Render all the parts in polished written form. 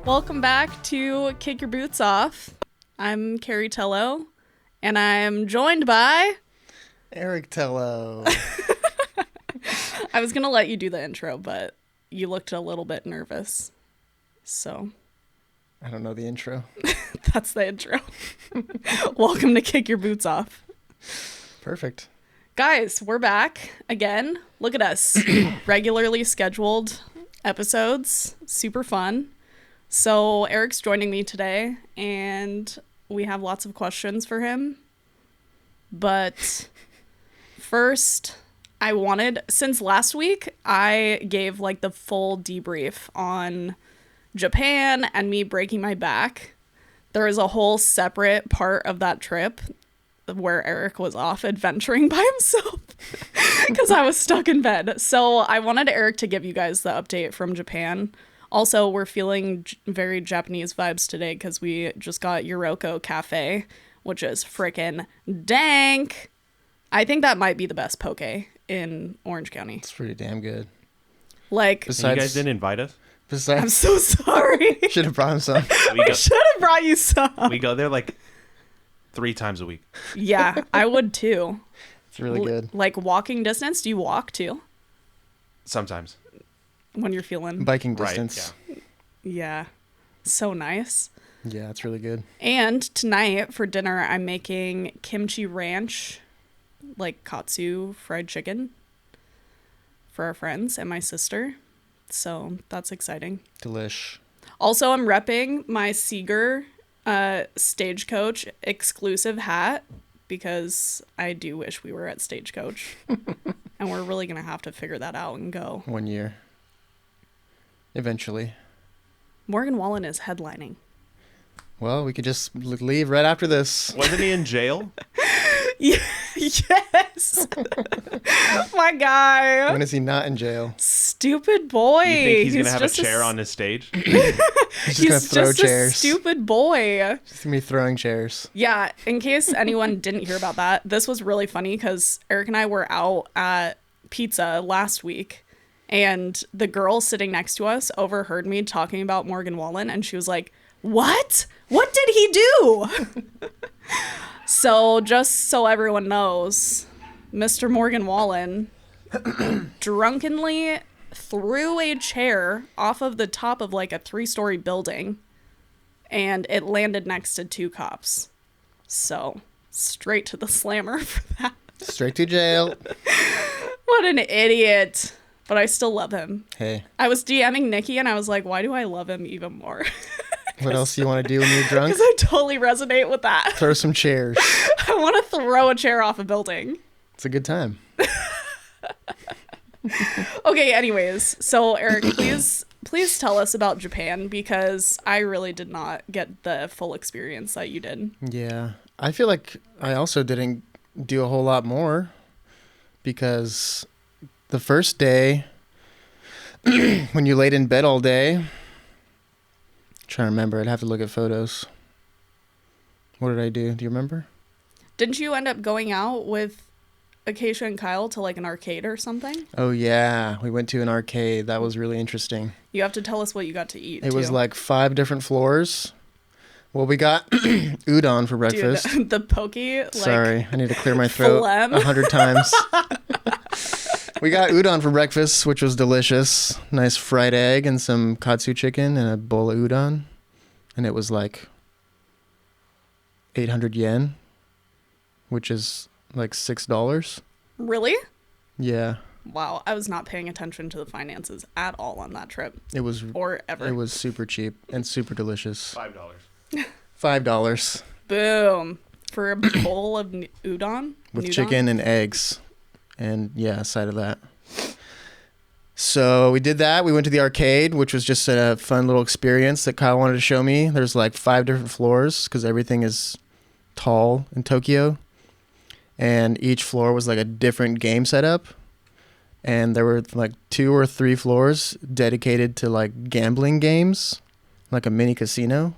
Welcome back to Kick Your Boots Off. I'm Carrie Tello, and I'm joined by... Eric Tello. I was going to let you do the intro, but you looked a little bit nervous. So... I don't know the intro. That's the intro. Welcome to Kick Your Boots Off. Perfect. Guys, we're back again. Look at us. Regularly scheduled episodes. Super fun. So Eric's joining me today, and we have lots of questions for him. But first, since last week, I gave like the full debrief on Japan and me breaking my back. There is a whole separate part of that trip where Eric was off adventuring by himself because I was stuck in bed. So I wanted Eric to give you guys the update from Japan. Also, we're feeling very Japanese vibes today because we just got Yoroko Cafe, which is freaking dank. I think that might be the best poke in Orange County. It's pretty damn good. Like, You guys didn't invite us? I'm so sorry. Should have brought him some. We should have brought you some. We go there like 3 times a week. Yeah, I would too. It's really good. Like walking distance? Do you walk too? Sometimes. When you're feeling... Biking Right, distance. Yeah. So nice. Yeah, it's really good. And tonight for dinner, I'm making kimchi ranch, like katsu fried chicken for our friends and my sister. So that's exciting. Delish. Also, I'm repping my Seeger Stagecoach exclusive hat because I do wish we were at Stagecoach. And we're really going to have to figure that out and go. 1 year. Eventually. Morgan Wallen is headlining. Well, we could just leave right after this. Wasn't he in jail? Yes. My guy. When is he not in jail? Stupid boy. You think he's going to have a just chair on his stage? He's just going to throw just chairs. a stupid boy. He's going to be throwing chairs. Yeah, in case anyone didn't hear about that, this was really funny because Eric and I were out at pizza last week, and the girl sitting next to us overheard me talking about Morgan Wallen, and she was like, "What? What did he do?" So just so everyone knows, Mr. Morgan Wallen drunkenly threw a chair off of the top of like a 3-story building, and it landed next to 2 cops. So straight to the slammer for that. Straight to jail. What an idiot. But I still love him. Hey, I was DMing Nikki and I was like, why do I love him even more? what else do you want to do when you're drunk? Because I totally resonate with that. Throw some chairs. I want to throw a chair off a building. It's a good time. Okay, anyways. So Eric, please tell us about Japan because I really did not get the full experience that you did. Yeah. I feel like I also didn't do a whole lot more because the first day when you laid in bed all day, I'm trying to remember, I'd have to look at photos. What did I do? Do you remember? Didn't you end up going out with Acacia and Kyle to like an arcade or something? Oh yeah, we went to an arcade. That was really interesting. You have to tell us what you got to eat. It was like 5 different floors. Well, we got udon for breakfast. Dude, the poke. Like, sorry, I need to clear my throat phlegm. 100 times. We got udon for breakfast, which was delicious. Nice fried egg and some katsu chicken and a bowl of udon. And it was like 800 yen, which is like $6. Really? Yeah. Wow, I was not paying attention to the finances at all on that trip. It was Or ever. It was super cheap and super delicious. $5. $5 Boom. For a bowl of udon? with Nudon? chicken and eggs. And yeah, a side of that. So we did that. We went to the arcade, which was just a fun little experience that Kyle wanted to show me. There's like 5 different floors because everything is tall in Tokyo. And each floor was like a different game setup. And there were like 2 or 3 floors dedicated to like gambling games, like a mini casino.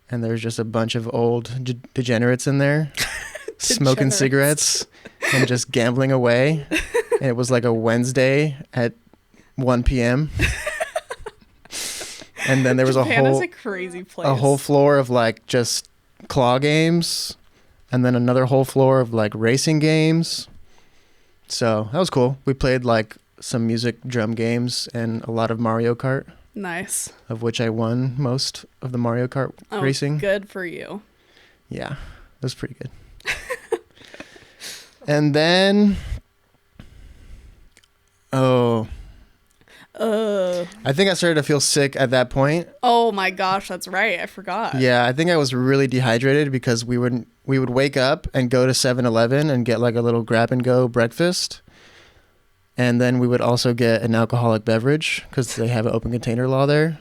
And there's just a bunch of old degenerates in there smoking cigarettes and just gambling away. And it was like a Wednesday at 1 p.m. And then there was Japan is a a crazy place. whole floor of like just claw games, and then another whole floor of like racing games. So that was cool. We played like some music drum games and a lot of Mario Kart, Nice. of which I won most of the Mario Kart Oh, racing. good for you. Yeah, it was pretty good. And then, I think I started to feel sick at that point. Oh my gosh, that's right. I forgot. Yeah, I think I was really dehydrated because we would wake up and go to 7-Eleven and get like a little grab and go breakfast. And then we would also get an alcoholic beverage because they have an open container law there.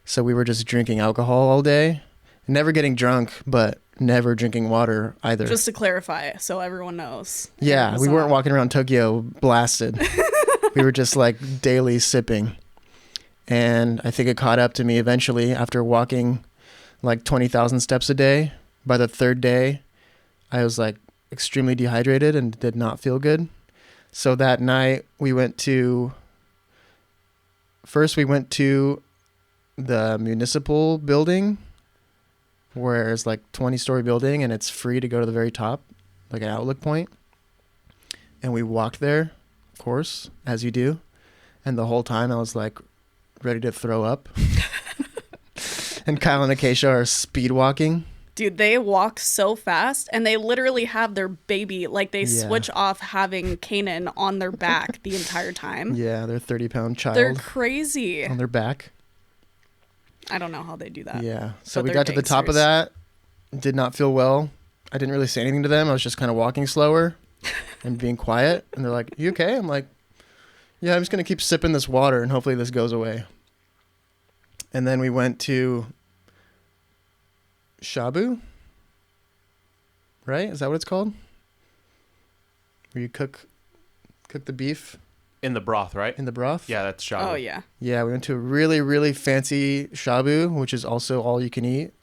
So we were just drinking alcohol all day, never getting drunk, but never drinking water either. Just to clarify, so everyone knows. Yeah, we weren't walking around Tokyo blasted. We were just like daily sipping. And I think it caught up to me eventually after walking like 20,000 steps a day. By the third day, I was like extremely dehydrated and did not feel good. So that night we went to the municipal building, where it's like 20-story building and it's free to go to the very top, like an outlook point. And we walked there, of course, as you do. And the whole time I was like ready to throw up. And Kyle and Acacia are speed walking. Dude, they walk so fast and they literally have their baby, like they Yeah. switch off having Kanan on their back the entire time. Yeah, their 30-pound child They're crazy. on their back. I don't know how they do that. Yeah. So But we they're got to the top of gangsters. that. Did not feel well. I didn't really say anything to them. I was just kind of walking slower and being quiet. And they're like, "You okay?" I'm like, "Yeah, I'm just going to keep sipping this water and hopefully this goes away." And then we went to Shabu. Right? Is that what it's called? Where you cook the beef In the broth, right? in the broth? Yeah, that's shabu. Oh, yeah. Yeah, we went to a really, really fancy shabu, which is also all you can eat.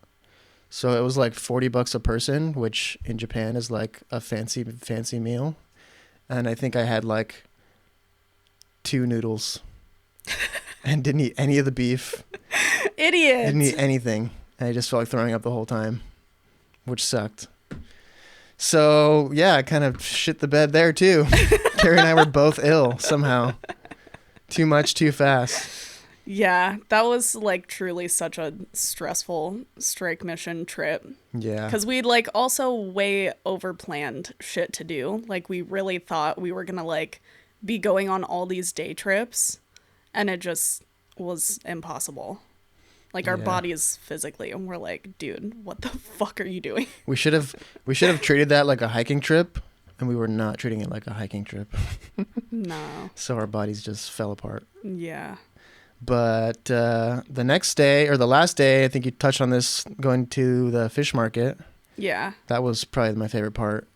So it was like $40 a person, which in Japan is like a fancy, fancy meal. And I think I had like 2 noodles and didn't eat any of the beef. Idiot. Didn't eat anything. And I just felt like throwing up the whole time, which sucked. So yeah, I kind of shit the bed there too. Carrie and I were both ill somehow. Too much, too fast. Yeah, that was like truly such a stressful strike mission trip. Yeah. Because we'd like also way over planned shit to do. Like we really thought we were gonna like be going on all these day trips, and it just was impossible. Like our Yeah. bodies physically, and we're like, dude, what the fuck are you doing? We should have treated that like a hiking trip, and we were not treating it like a hiking trip. No. So our bodies just fell apart. Yeah. But the next day, or the last day, I think you touched on this, going to the fish market. Yeah. That was probably my favorite part.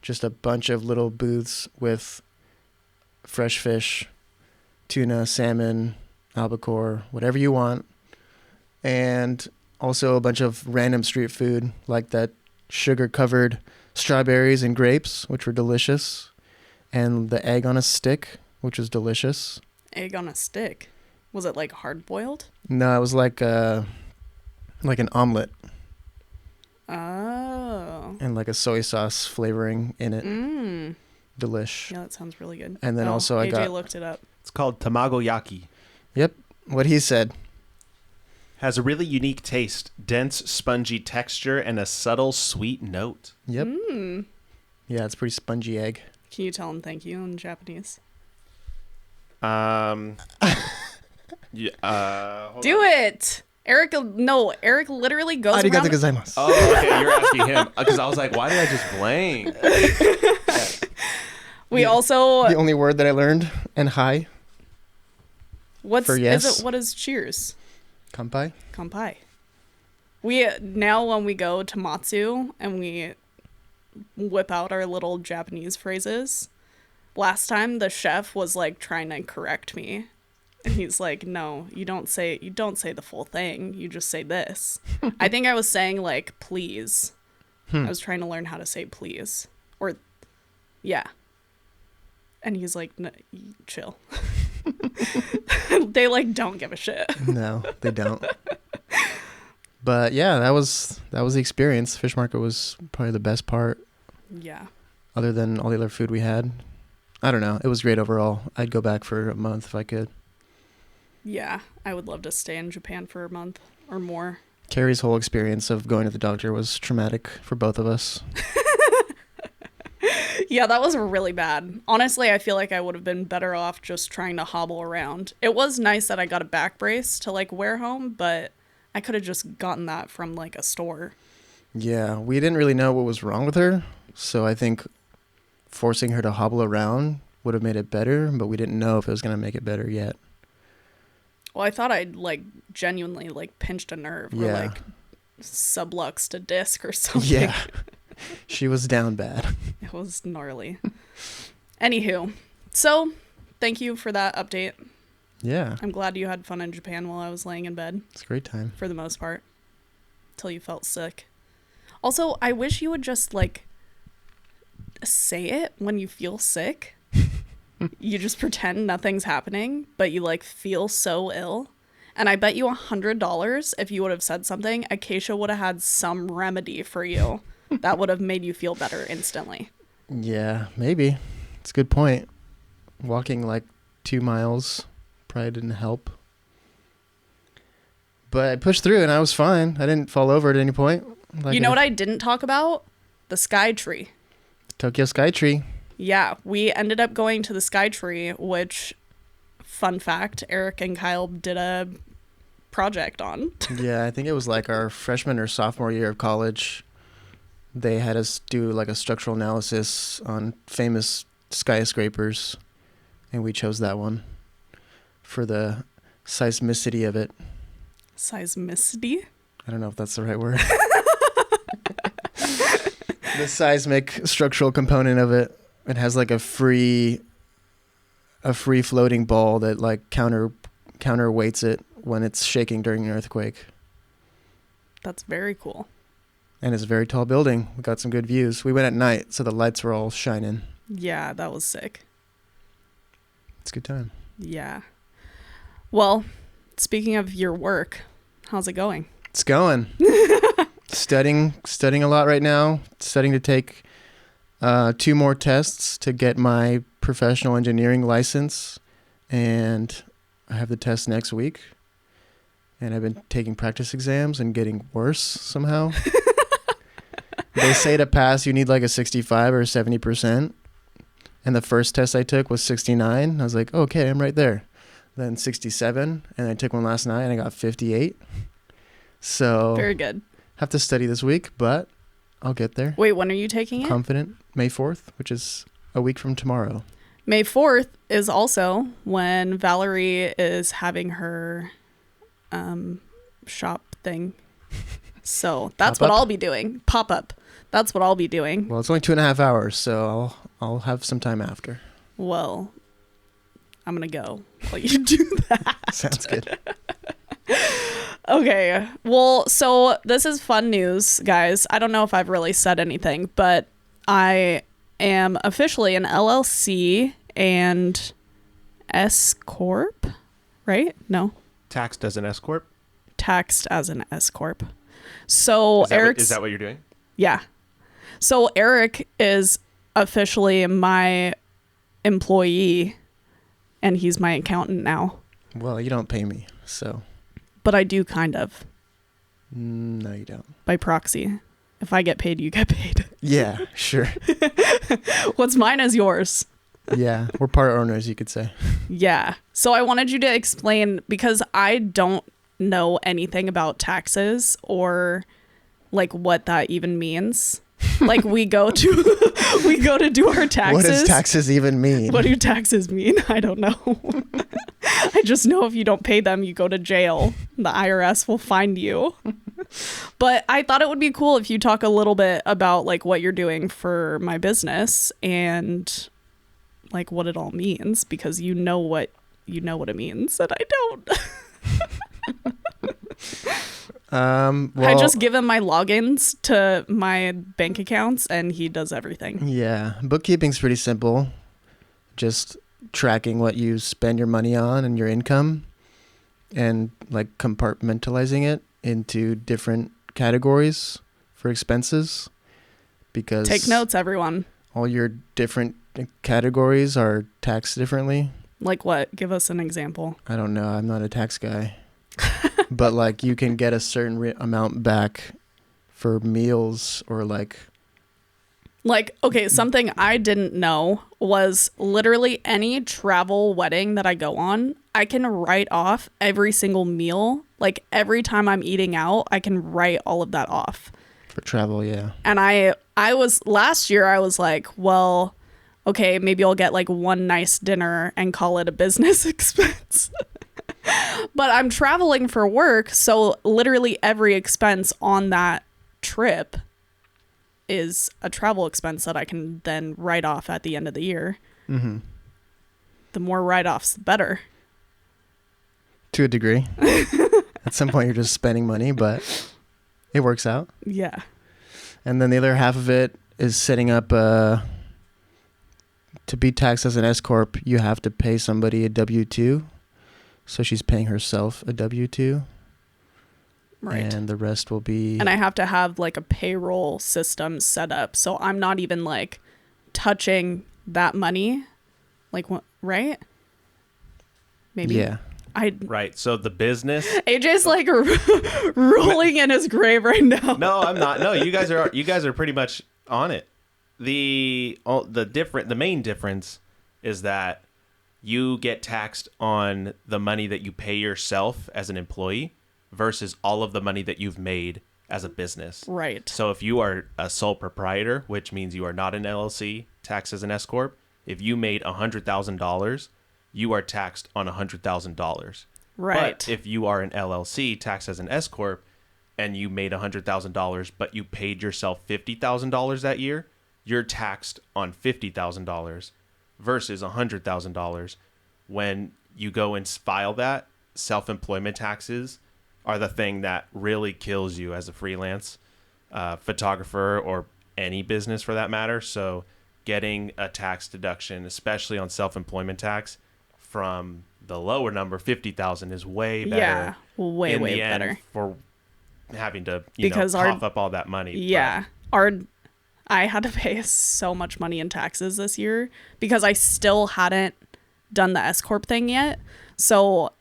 Just a bunch of little booths with fresh fish, tuna, salmon, albacore, whatever you want. And also a bunch of random street food, like that sugar-covered strawberries and grapes, which were delicious. And the egg on a stick, which was delicious. Egg on a stick. Was it like hard boiled? No, it was like an omelet Oh. and like a soy sauce flavoring in it. Mm. Delish. Yeah, that sounds really good. And then also I AJ got- looked it up. It's called tamagoyaki. Yep, what he said. Has a really unique taste, dense, spongy texture, and a subtle sweet note. Yep. Mm. Yeah, it's a pretty spongy egg. Can you tell him thank you in Japanese? Yeah, Do it! Eric literally goes Arigato around. gozaimasu. Oh, okay. You're asking him because I was like, why did I just blank? We also The only word that I learned, and hi, what's for yes. is it? What is cheers? kampai. Kampai. We now when we go to Matsu and we whip out our little Japanese phrases. Last time the chef was like trying to correct me. And he's like, "No, you don't say the full thing. You just say this." I think I was saying like please. I was trying to learn how to say please. Or yeah. And he's like, "No, chill." They like don't give a shit. No, they don't. But yeah, that was the experience. Fish market was probably the best part, Yeah. other than all the other food we had. I don't know. It was great overall. I'd go back for a month if I could. Yeah. I would love to stay in Japan for a month or more. Carrie's whole experience of going to the doctor was traumatic for both of us. Yeah, that was really bad. Honestly, I feel like I would have been better off just trying to hobble around. It was nice that I got a back brace to like wear home, but I could have just gotten that from like a store. Yeah, we didn't really know what was wrong with her, so I think forcing her to hobble around would have made it better, but we didn't know if it was going to make it better yet. Well, I thought I'd like genuinely like pinched a nerve or Yeah. like subluxed a disc or something. Yeah. She was down bad. It was gnarly. Anywho, so thank you for that update. Yeah, I'm glad you had fun in Japan while I was laying in bed it's a great time. for the most part till you felt sick. Also, I wish you would just like say it when you feel sick. You just pretend nothing's happening, but you like feel so ill. And I bet you $100 if you would have said something, Acacia would have had some remedy for you that would have made you feel better instantly. Yeah, maybe. It's a good point. Walking like 2 miles probably didn't help. But I pushed through and I was fine. I didn't fall over at any point. Like You know what I didn't talk about? The Sky Tree. Tokyo Sky Tree. Yeah, we ended up going to the Sky Tree, which, fun fact, Eric and Kyle did a project on. Yeah, I think it was like our freshman or sophomore year of college. They had us do like a structural analysis on famous skyscrapers, and we chose that one for the seismicity of it. Seismicity? I don't know if that's the right word. The seismic structural component of it. It has like a free floating ball that like counterweights it when it's shaking during an earthquake. That's very cool. And it's a very tall building. We got some good views. We went at night, so the lights were all shining. Yeah, that was sick. It's a good time. Yeah. Well, speaking of your work, how's it going? It's going. Studying a lot right now. Studying to take 2 more tests to get my professional engineering license, and I have the test next week. And I've been taking practice exams and getting worse somehow. They say to pass, you need like a 65 or 70%. And the first test I took was 69. I was like, okay, I'm right there. Then 67, and I took one last night and I got 58. So Very good. have to study this week, but I'll get there. Wait, when are you taking it? Confident. May 4th, which is a week from tomorrow. May 4th is also when Valerie is having her shop thing. So that's what Pop-up? I'll be doing. Pop up. That's what I'll be doing. Well, it's only 2.5 hours, so I'll have some time after. Well, I'm going to go while you do that. Sounds good. Okay. Well, so this is fun news, guys. I don't know if I've really said anything, but I am officially an LLC and S Corp, right? No. Taxed as an S corp. Taxed as an S Corp. So Eric's Is that what you're doing? Yeah. So Eric is officially my employee and he's my accountant now. Well, you don't pay me, so But I do kind of no, you don't. by proxy. If I get paid, you get paid. Yeah, sure. What's mine is yours. Yeah, we're part owners, you could say. Yeah. So I wanted you to explain because I don't know anything about taxes or like what that even means. Like we go to do our taxes. What does taxes even mean? What do taxes mean? I don't know. I just know if you don't pay them, you go to jail. The IRS will find you. But I thought it would be cool if you talk a little bit about like what you're doing for my business and like what it all means because you know what it means and I don't. Well, I just give him my logins to my bank accounts and he does everything. yeah, bookkeeping's pretty simple. Just tracking what you spend your money on and your income and like compartmentalizing it into different categories for expenses, because Take notes, everyone. all your different categories are taxed differently. Like what? Give us an example. I don't know. I'm not a tax guy. But like you can get a certain amount back for meals or like. Like, okay, something I didn't know was literally any travel wedding that I go on, I can write off every single meal. Like every time I'm eating out, I can write all of that off. For travel, yeah. And I was last year I was like, well, okay, maybe I'll get like one nice dinner and call it a business expense. But I'm traveling for work, so literally every expense on that trip is a travel expense that I can then write off at the end of the year. Mm-hmm. The more write-offs, the better. To a degree. At some point, you're just spending money, but it works out. Yeah. And then the other half of it is setting up to be taxed as an S corp. You have to pay somebody a W-2, so she's paying herself a W-2. Right. And the rest will be. And I have to have like a payroll system set up, so I'm not even like touching that money. Like what? Right? Maybe. Yeah. Right. So the business. AJ's like rolling in his grave right now. No, I'm not. No, you guys are pretty much on it. The main difference is that you get taxed on the money that you pay yourself as an employee versus all of the money that you've made as a business. Right. So if you are a sole proprietor, which means you are not an LLC, taxed as an S corp, if you made $100,000, you are taxed on $100,000. Right. But if you are an LLC, taxed as an S corp, and you made $100,000, but you paid yourself $50,000 that year, you're taxed on $50,000 versus $100,000. When you go and file that, self-employment taxes are the thing that really kills you as a freelance photographer or any business for that matter. So getting a tax deduction, especially on self-employment tax, from the lower number, 50,000, is way better. Yeah, way in the better. end for having to cough up all that money. Yeah. I had to pay so much money in taxes this year because I still hadn't done the S corp thing yet. So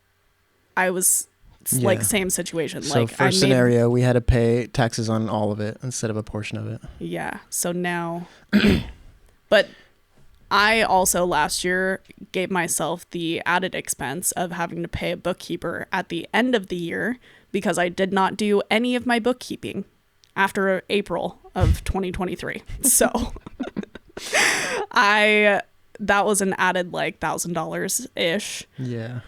I was like same situation. So like first scenario, we had to pay taxes on all of it instead of a portion of it. Yeah. So now, but I also last year gave myself the added expense of having to pay a bookkeeper at the end of the year because I did not do any of my bookkeeping after April of 2023. So that was an added like $1,000 ish. Yeah.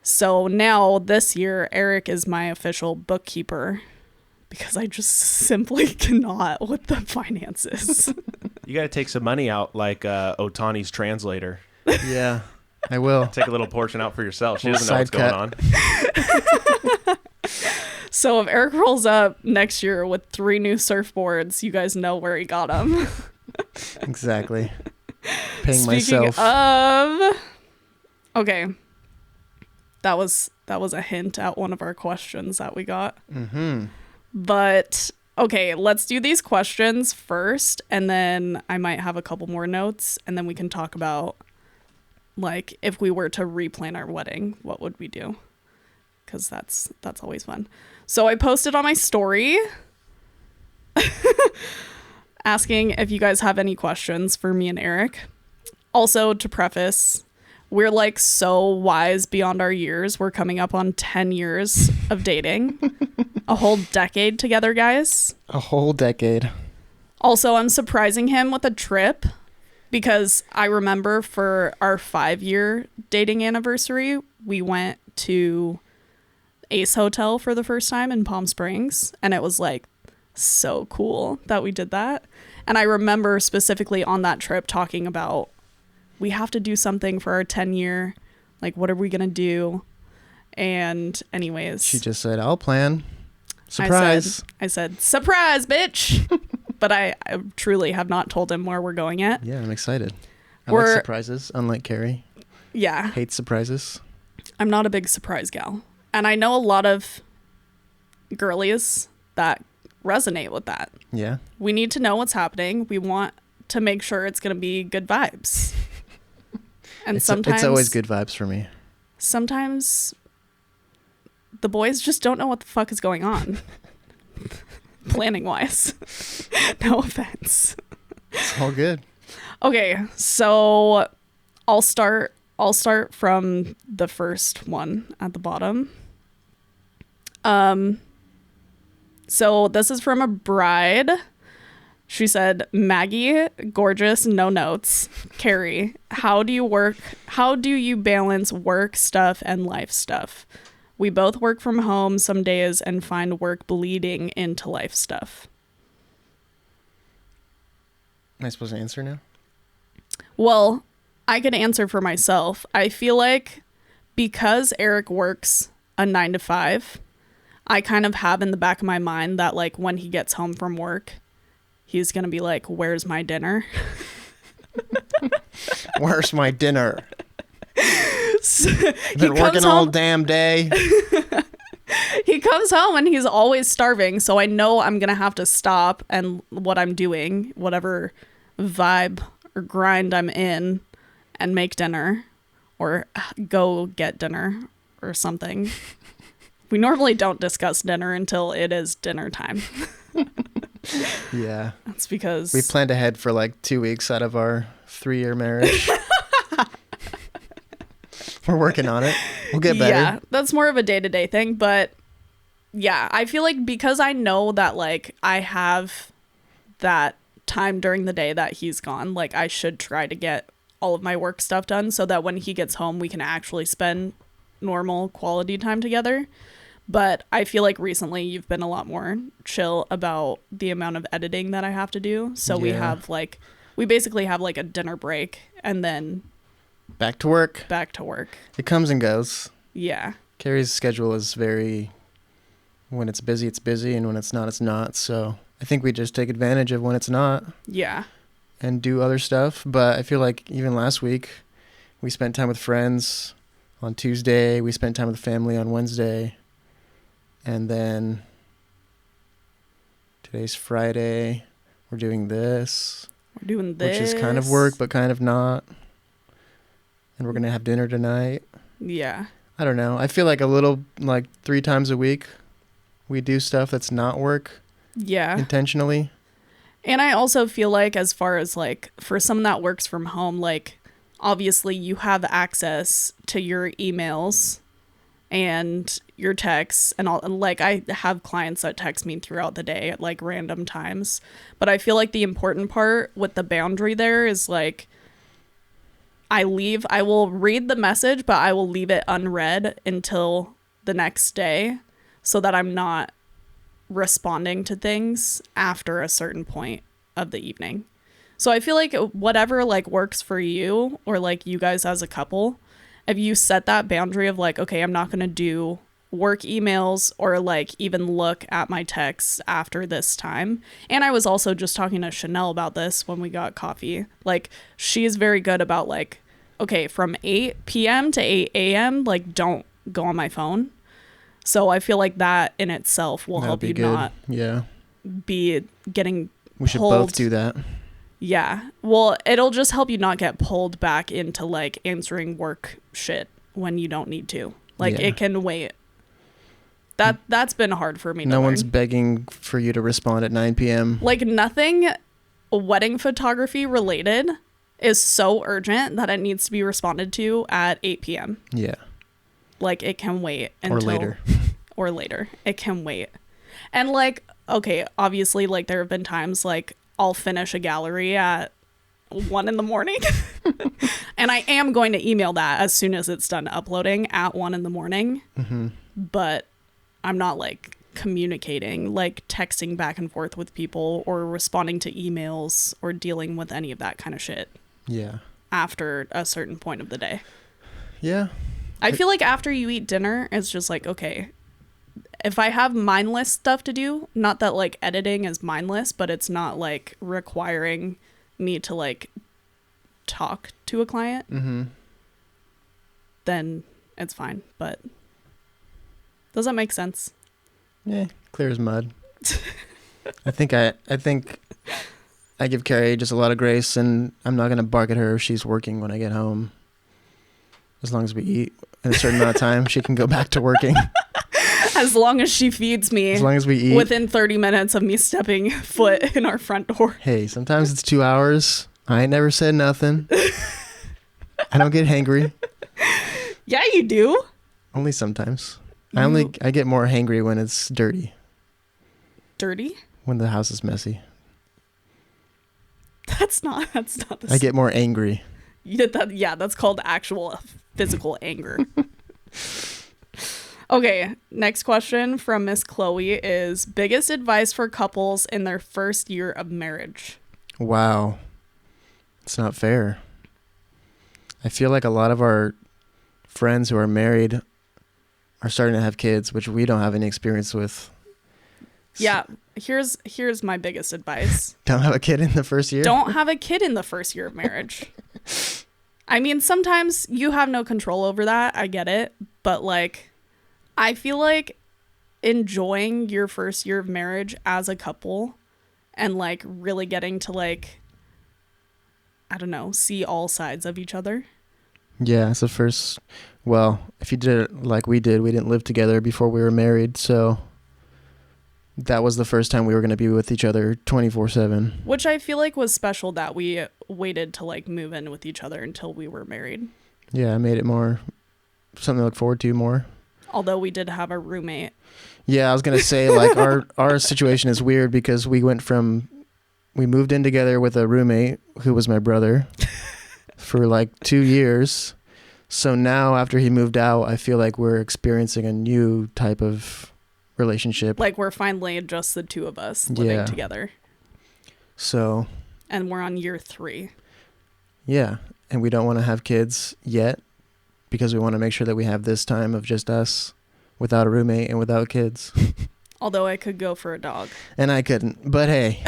So now this year, Eric is my official bookkeeper because I just simply cannot with the finances. You got to take some money out like Otani's translator. Yeah, I will. Take a little portion out for yourself. She doesn't know what's going on. So if Eric rolls up next year with 3 new surfboards, you guys know where he got them. Exactly. Paying Speaking myself. of, okay, that was a hint at one of our questions that we got. Mm-hmm. But okay, let's do these questions first, and then I might have a couple more notes, and then we can talk about like if we were to replan our wedding, what would we do? Because that's always fun. So I posted on my story asking if you guys have any questions for me and Eric. Also, to preface, we're like so wise beyond our years. We're coming up on 10 years of dating. A whole decade together, guys. A whole decade. Also, I'm surprising him with a trip because I remember for our 5-year dating anniversary, we went to Ace Hotel for the first time in Palm Springs, and it was like so cool that we did that. And I remember specifically on that trip talking about we have to do something for our 10-year, like what are we gonna do? And anyways, She just said, I'll plan. Surprise. I said surprise, bitch. But I truly have not told him where we're going yet. Yeah, I'm excited. I We're- like surprises, unlike Carrie. Yeah. Hate surprises. I'm not a big surprise gal. And I know a lot of girlies that resonate with that. Yeah. We need to know what's happening. We want to make sure it's going to be good vibes. And sometimes it's always good vibes for me. Sometimes the boys just don't know what the fuck is going on. Planning wise. No offense. It's all good. Okay, so I'll start from the first one at the bottom. So this is from a bride. She said, Maggie, gorgeous, no notes. Carrie, how do you balance work stuff and life stuff? We both work from home some days and find work bleeding into life stuff. Am I supposed to answer now? Well, I could answer for myself. I feel like because Eric works a 9 to 5, I kind of have in the back of my mind that like when he gets home from work, he's going to be like, where's my dinner? Where's my dinner? So Been working all damn day. He comes home and he's always starving. So I know I'm going to have to stop and what I'm doing, whatever vibe or grind I'm in, and make dinner or go get dinner or something. We normally don't discuss dinner until it is dinner time. Yeah. That's because we planned ahead for like 2 weeks out of our 3-year marriage. We're working on it. We'll get better. Yeah, that's more of a day-to-day thing. But yeah, I feel like because I know that like I have that time during the day that he's gone, like I should try to get all of my work stuff done so that when he gets home, we can actually spend normal quality time together. But I feel like recently you've been a lot more chill about the amount of editing that I have to do. So we basically have like a dinner break and then back to work. It comes and goes. Yeah. Carrie's schedule is very, when it's busy, and when it's not, it's not. So I think we just take advantage of when it's not. Yeah. And do other stuff. But I feel like even last week, we spent time with friends on Tuesday. We spent time with the family on Wednesday. And then today's Friday. We're doing this. Which is kind of work, but kind of not. And we're going to have dinner tonight. Yeah. I don't know. I feel like a little, like 3 times a week, we do stuff that's not work. Yeah. Intentionally. And I also feel like as far as like for someone that works from home, like obviously you have access to your emails and your texts and all. And like I have clients that text me throughout the day at like random times. But I feel like the important part with the boundary there is like I will read the message, but I will leave it unread until the next day so that I'm not responding to things after a certain point of the evening. So I feel like whatever like works for you or like you guys as a couple, if you set that boundary of like, okay, I'm not going to do work emails or like even look at my texts after this time. And I was also just talking to Chanel about this when we got coffee. Like she's very good about like, okay, from 8 p.m. to 8 a.m., like don't go on my phone. So I feel like that in itself will help you not be getting We should both do that. Yeah. Well, it'll just help you not get pulled back into like answering work shit when you don't need to. Like it can wait. That's been hard for me to learn. No one's begging for you to respond at 9 p.m. Like nothing wedding photography related is so urgent that it needs to be responded to at 8 p.m. Yeah. Like it can wait until or later. It can wait. And like, okay, obviously like there have been times like I'll finish a gallery at 1 a.m. and I am going to email that as soon as it's done uploading at 1 a.m. Mm-hmm. But I'm not like communicating, like texting back and forth with people or responding to emails or dealing with any of that kind of shit. Yeah. After a certain point of the day. Yeah. I feel like after you eat dinner, it's just like, okay, if I have mindless stuff to do, not that like editing is mindless, but it's not like requiring me to like talk to a client. Mm-hmm. then it's fine. But does that make sense? Yeah, clear as mud. I think I give Carrie just a lot of grace, and I'm not gonna bark at her if she's working when I get home. As long as we eat in a certain amount of time, she can go back to working. As long as she feeds me. As long as we eat. Within 30 minutes of me stepping foot in our front door. Hey, sometimes it's 2 hours. I ain't never said nothing. I don't get hangry. Yeah, you do. Only sometimes. I get more hangry when it's dirty. Dirty? When the house is messy. That's not the I get more angry. That's called actual physical anger. Okay, next question from Miss Chloe is biggest advice for couples in their first year of marriage. Wow. It's not fair. I feel like a lot of our friends who are married are starting to have kids, which we don't have any experience with. Yeah, here's my biggest advice. Don't have a kid in the first year? Don't have a kid in the first year of marriage. I mean, sometimes you have no control over that. I get it. But like, I feel like enjoying your first year of marriage as a couple and like really getting to like, I don't know, see all sides of each other. Yeah, it's the first. Well, if you did it like we did, we didn't live together before we were married. So that was the first time we were going to be with each other 24/7. Which I feel like was special that we waited to like move in with each other until we were married. Yeah, I made it more something to look forward to more. Although we did have a roommate. Yeah, I was going to say like our situation is weird because we moved in together with a roommate who was my brother for like 2 years. So now after he moved out, I feel like we're experiencing a new type of relationship. Like we're finally just the two of us living together. So. And we're on year 3. Yeah. And we don't want to have kids yet because we want to make sure that we have this time of just us without a roommate and without kids. Although I could go for a dog. And I couldn't. But hey.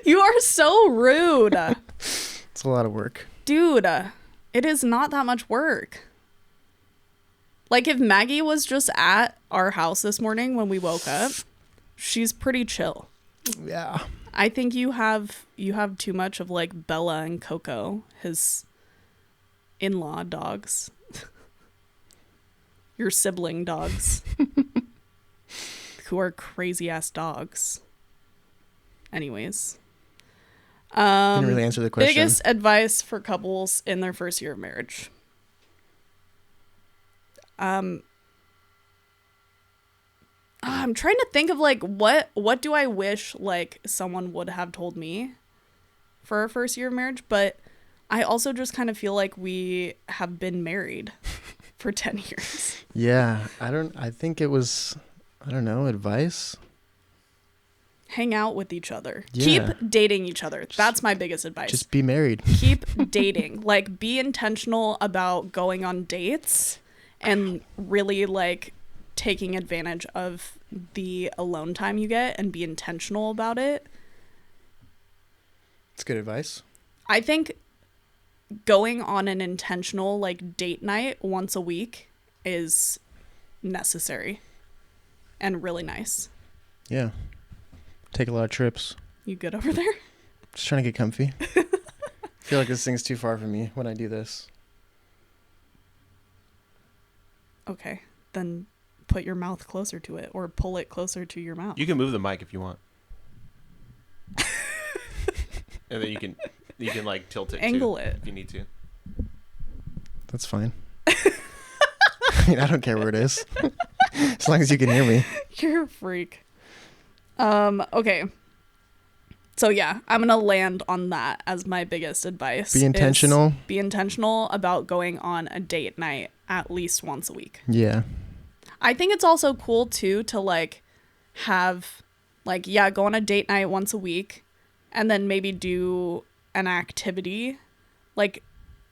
You are so rude. It's a lot of work. Dude, it is not that much work. Like if Maggie was just at our house this morning when we woke up, she's pretty chill. Yeah. I think you have too much of like Bella and Coco, his in-law dogs. Your sibling dogs. Who are crazy ass dogs. Anyways. Didn't really answer the question. Biggest advice for couples in their first year of marriage. I'm trying to think of like what do I wish like someone would have told me for our first year of marriage, but I also just kind of feel like we have been married for 10 years. Yeah, I think it was, I don't know, advice. Hang out with each other. Yeah. Keep dating each other. That's my biggest advice. Just be married. Keep dating. Like be intentional about going on dates and really like taking advantage of the alone time you get and be intentional about it. It's good advice. I think going on an intentional like date night once a week is necessary and really nice. Yeah. Take a lot of trips. You good over there? Just trying to get comfy. I feel like this thing's too far from me when I do this. Okay, then put your mouth closer to it or pull it closer to your mouth. You can move the mic if you want. And then you can like tilt it Angle too, it if you need to. That's fine. I mean, I don't care where it is. As long as you can hear me. You're a freak. Okay. So yeah, I'm going to land on that as my biggest advice. Be intentional. Be intentional about going on a date night at least once a week. Yeah. I think it's also cool too to like have like, yeah, go on a date night once a week and then maybe do an activity like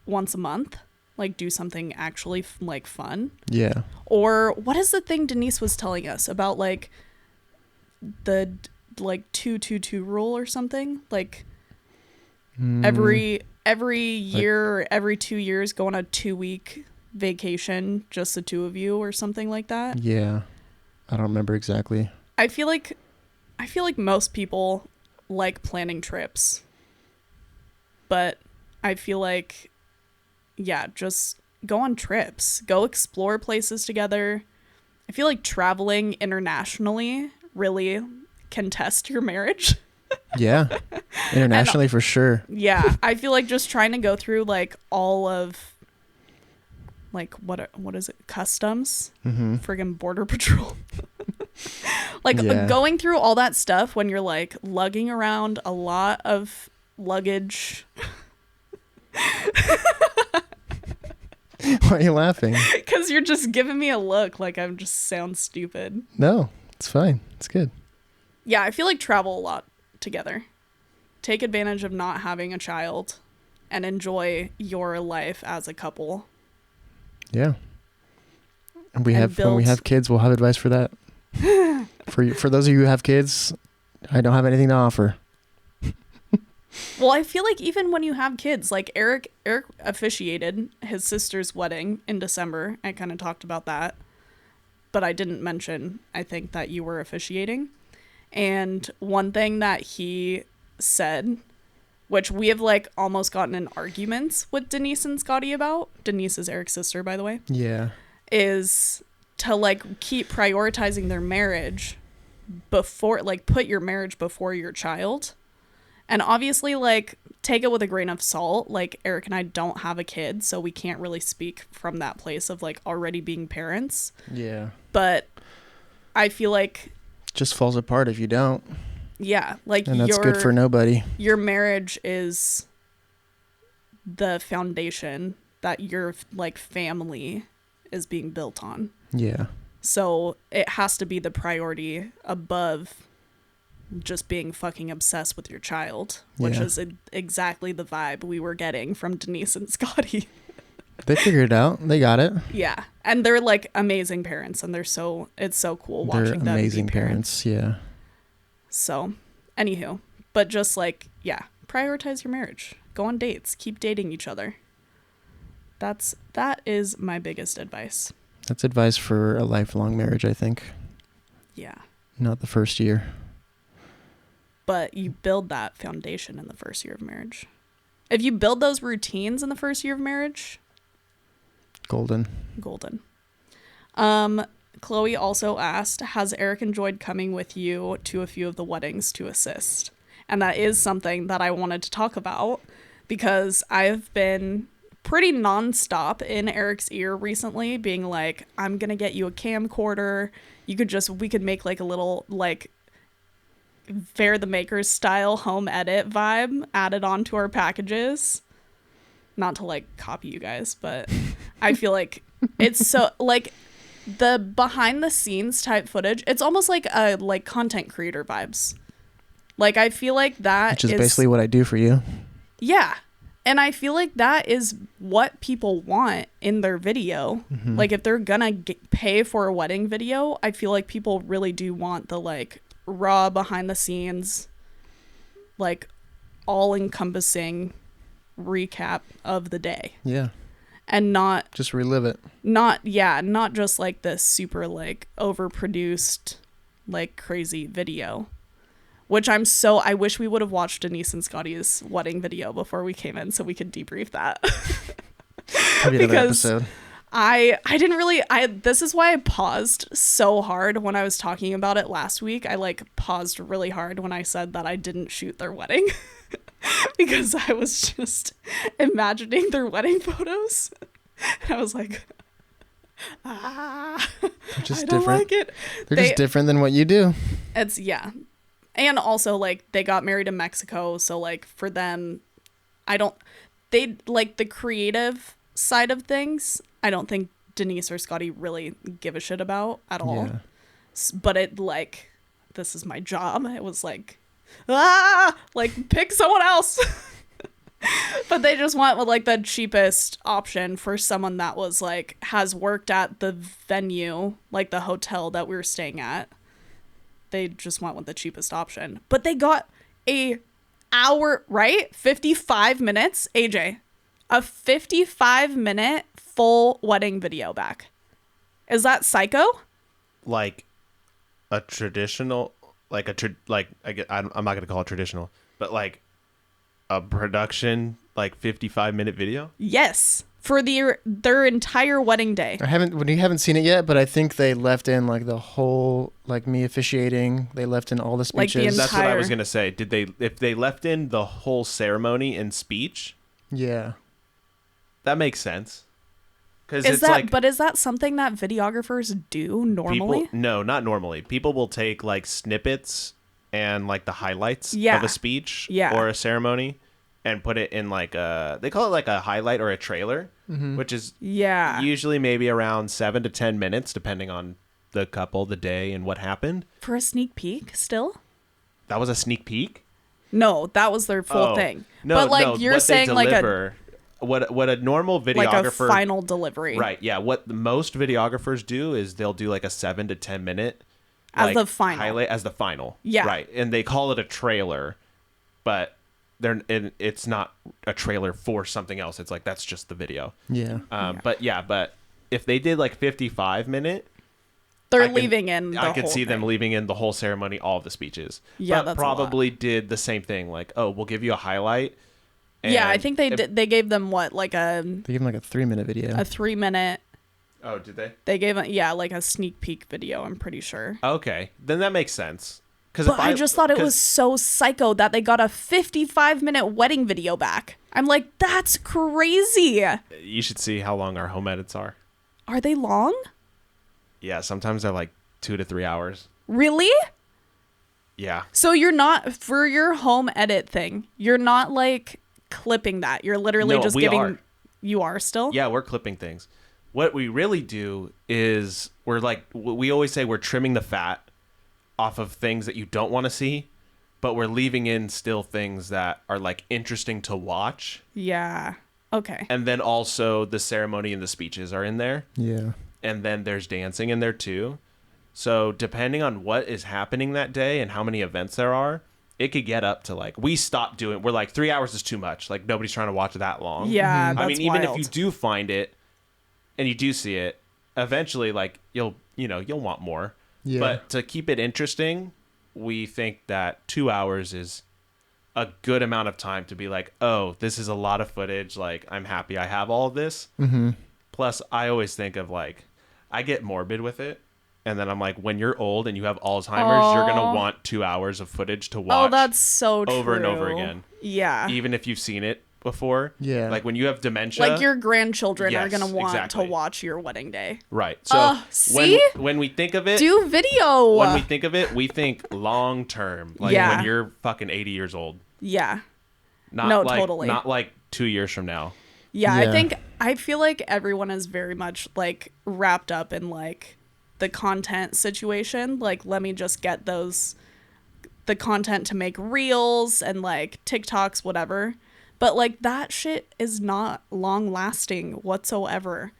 once a month, like do something actually like fun. Yeah. Or what is the thing Denise was telling us about like the like 2-2-2 rule or something? Like every every year, every 2 years, go on a 2-week vacation, just the two of you or something like that. Yeah. I don't remember exactly. I feel like most people like planning trips. But I feel like, yeah, just go on trips. Go explore places together. I feel like traveling internationally really can test your marriage. Yeah. Internationally for sure. Yeah, I feel like just trying to go through like all of like what is it? Customs? Mm-hmm. Friggin' border patrol. Like Yeah. going through all that stuff when you're like lugging around a lot of luggage. Why are you laughing? Because you're just giving me a look like I'm just sound stupid. No, it's fine. It's good. Yeah, I feel like travel a lot together. Take advantage of not having a child and enjoy your life as a couple. Yeah. And when we build- have kids, we'll have advice for that. For those of you who have kids, I don't have anything to offer. Well, I feel like even when you have kids, like Eric officiated his sister's wedding in December. I kind of talked about that. But I didn't mention, I think, that you were officiating. And one thing that he said, which we have like almost gotten in arguments with Denise and Scotty about, Denise is Eric's sister, by the way, Yeah. is to like keep prioritizing their marriage before, like put your marriage before your child. And obviously, like, take it with a grain of salt. Like, Eric and I don't have a kid, so we can't really speak from that place of, like, already being parents. Yeah. But I feel like, Just falls apart if you don't. yeah, like, And that's good for nobody. your marriage is the foundation that your, like, family is being built on. Yeah. So it has to be the priority above just being fucking obsessed with your child, which Yeah. is exactly the vibe we were getting from Denise and Scotty. They figured it out. They got it. Yeah, and they're like amazing parents, and it's so cool watching They're them amazing be parents. Yeah. So, anywho, but just like, yeah, prioritize your marriage. Go on dates. Keep dating each other. That is my biggest advice. That's advice for a lifelong marriage, I think. Yeah. Not the first year. But you build that foundation in the first year of marriage. If you build those routines in the first year of marriage, Golden. golden. Chloe also asked, has Eric enjoyed coming with you to a few of the weddings to assist? And that is something that I wanted to talk about because I've been pretty nonstop in Eric's ear recently, being like, I'm going to get you a camcorder. We could make like a little like Fair the Makers style home edit vibe added onto our packages. Not to like copy you guys, but I feel like it's so like the behind the scenes type footage. It's almost like a like content creator vibes. Like I feel like that Which is basically what I do for you. yeah. And I feel like that is what people want in their video. Mm-hmm. Like if they're gonna pay for a wedding video, I feel like people really do want the like raw behind the scenes, like all encompassing recap of the day. Yeah. And not Just relive it. not just like this super like overproduced like crazy video. Which I wish we would have watched Denise and Scotty's wedding video before we came in so we could debrief that. Maybe another Because episode. I didn't really this is why I paused so hard when I was talking about it last week. I like paused really hard when I said that I didn't shoot their wedding because I was just imagining their wedding photos. And I was like, Just I don't different. like it. They're just different than what you do. It's yeah. And also like they got married in Mexico, so like for them they like the creative side of things, I don't think Denise or Scotty really give a shit about at all. Yeah. But it like this is my job. It was like like pick someone else. But they just went with like the cheapest option for someone that was like has worked at the venue, like the hotel that we were staying at. They just went with the cheapest option. But they got a hour, right? 55 minutes, AJ. A 55-minute full wedding video back. Is that psycho? Like a traditional, like I'm not gonna call it traditional, but like a production, like 55-minute video. Yes. For their entire wedding day. We haven't seen it yet, but I think they left in like the whole, like me officiating. They left in all the Like the speeches. That's what I Entire- was gonna say. If they left in the whole ceremony and speech, Yeah. that makes sense. Because Is it's that like but is that something that videographers do normally? people. No, not normally. People will take like snippets and like the highlights Yeah. of a speech Yeah. or a ceremony, and put it in like they call it like a highlight or a trailer, which is Yeah. usually maybe around 7 to 10 minutes, depending on the couple, the day, and what happened. For a sneak peek still? That was a sneak peek. No, that was their full Oh, thing. No, but like no, you're what saying they like deliver, what a normal a videographer final delivery. right, yeah, what most videographers do is they'll do like a 7 to 10 minute As like, the final. highlight as the final. Yeah. Right. And they call it a trailer, but it's not a trailer for something else. It's like that's just the video. Yeah. But if they did like 55-minute, They're I can- leaving in the I could whole see them thing. leaving in the whole ceremony, all of the speeches. Yeah, but that's a lot. probably did the same thing. Like, oh, we'll give you a highlight. Yeah, I and think they if- did. They gave them what, like They gave him like a 3-minute video. a 3-minute. Oh, did they? They gave it, yeah, like a sneak peek video. I'm pretty sure. Okay, then that makes sense. Because But I just thought it was so psycho that they got a 55-minute wedding video back. I'm like, that's crazy. you should see how long our home edits are. Are they long? Yeah, sometimes they're like 2 to 3 hours. Really? Yeah. So you're not, for your home edit thing, you're not like clipping that. You're literally No, just we giving. are. You are still? Yeah, we're clipping things. What we really do is we're like, we always say we're trimming the fat off of things that you don't want to see, but we're leaving in still things that are like interesting to watch. Yeah. Okay. And then also the ceremony and the speeches are in there. Yeah. And then there's dancing in there too. So depending on what is happening that day and how many events there are, it could get up to like, we stopped doing, we're like 3 hours is too much. Like nobody's trying to watch that long. Yeah, I that's mean, even wild. if you do find it and you do see it, eventually like you'll want more. Yeah. But to keep it interesting, we think that 2 hours is a good amount of time to be like, oh, this is a lot of footage. Like, I'm happy I have all of this. Mm-hmm. Plus, I always think of like, I get morbid with it. And then I'm like, when you're old and you have Alzheimer's, you're going Aw. to want 2 hours of footage to watch. Oh, that's so true. over and over again. Yeah. Even if you've seen it before. Yeah. Like when you have dementia. Like your grandchildren are Yes, going to want exactly. to watch your wedding day. Right. So see? when we think of it, Do video. when we think of it, we think long term. Like Yeah. when you're fucking 80 years old. Yeah. Not No, like, totally. Not like 2 years from now. Yeah, Yeah. I feel like everyone is very much like wrapped up in like the content situation. Like, let me just get the content to make reels and like TikToks, whatever. But like that shit is not long lasting whatsoever.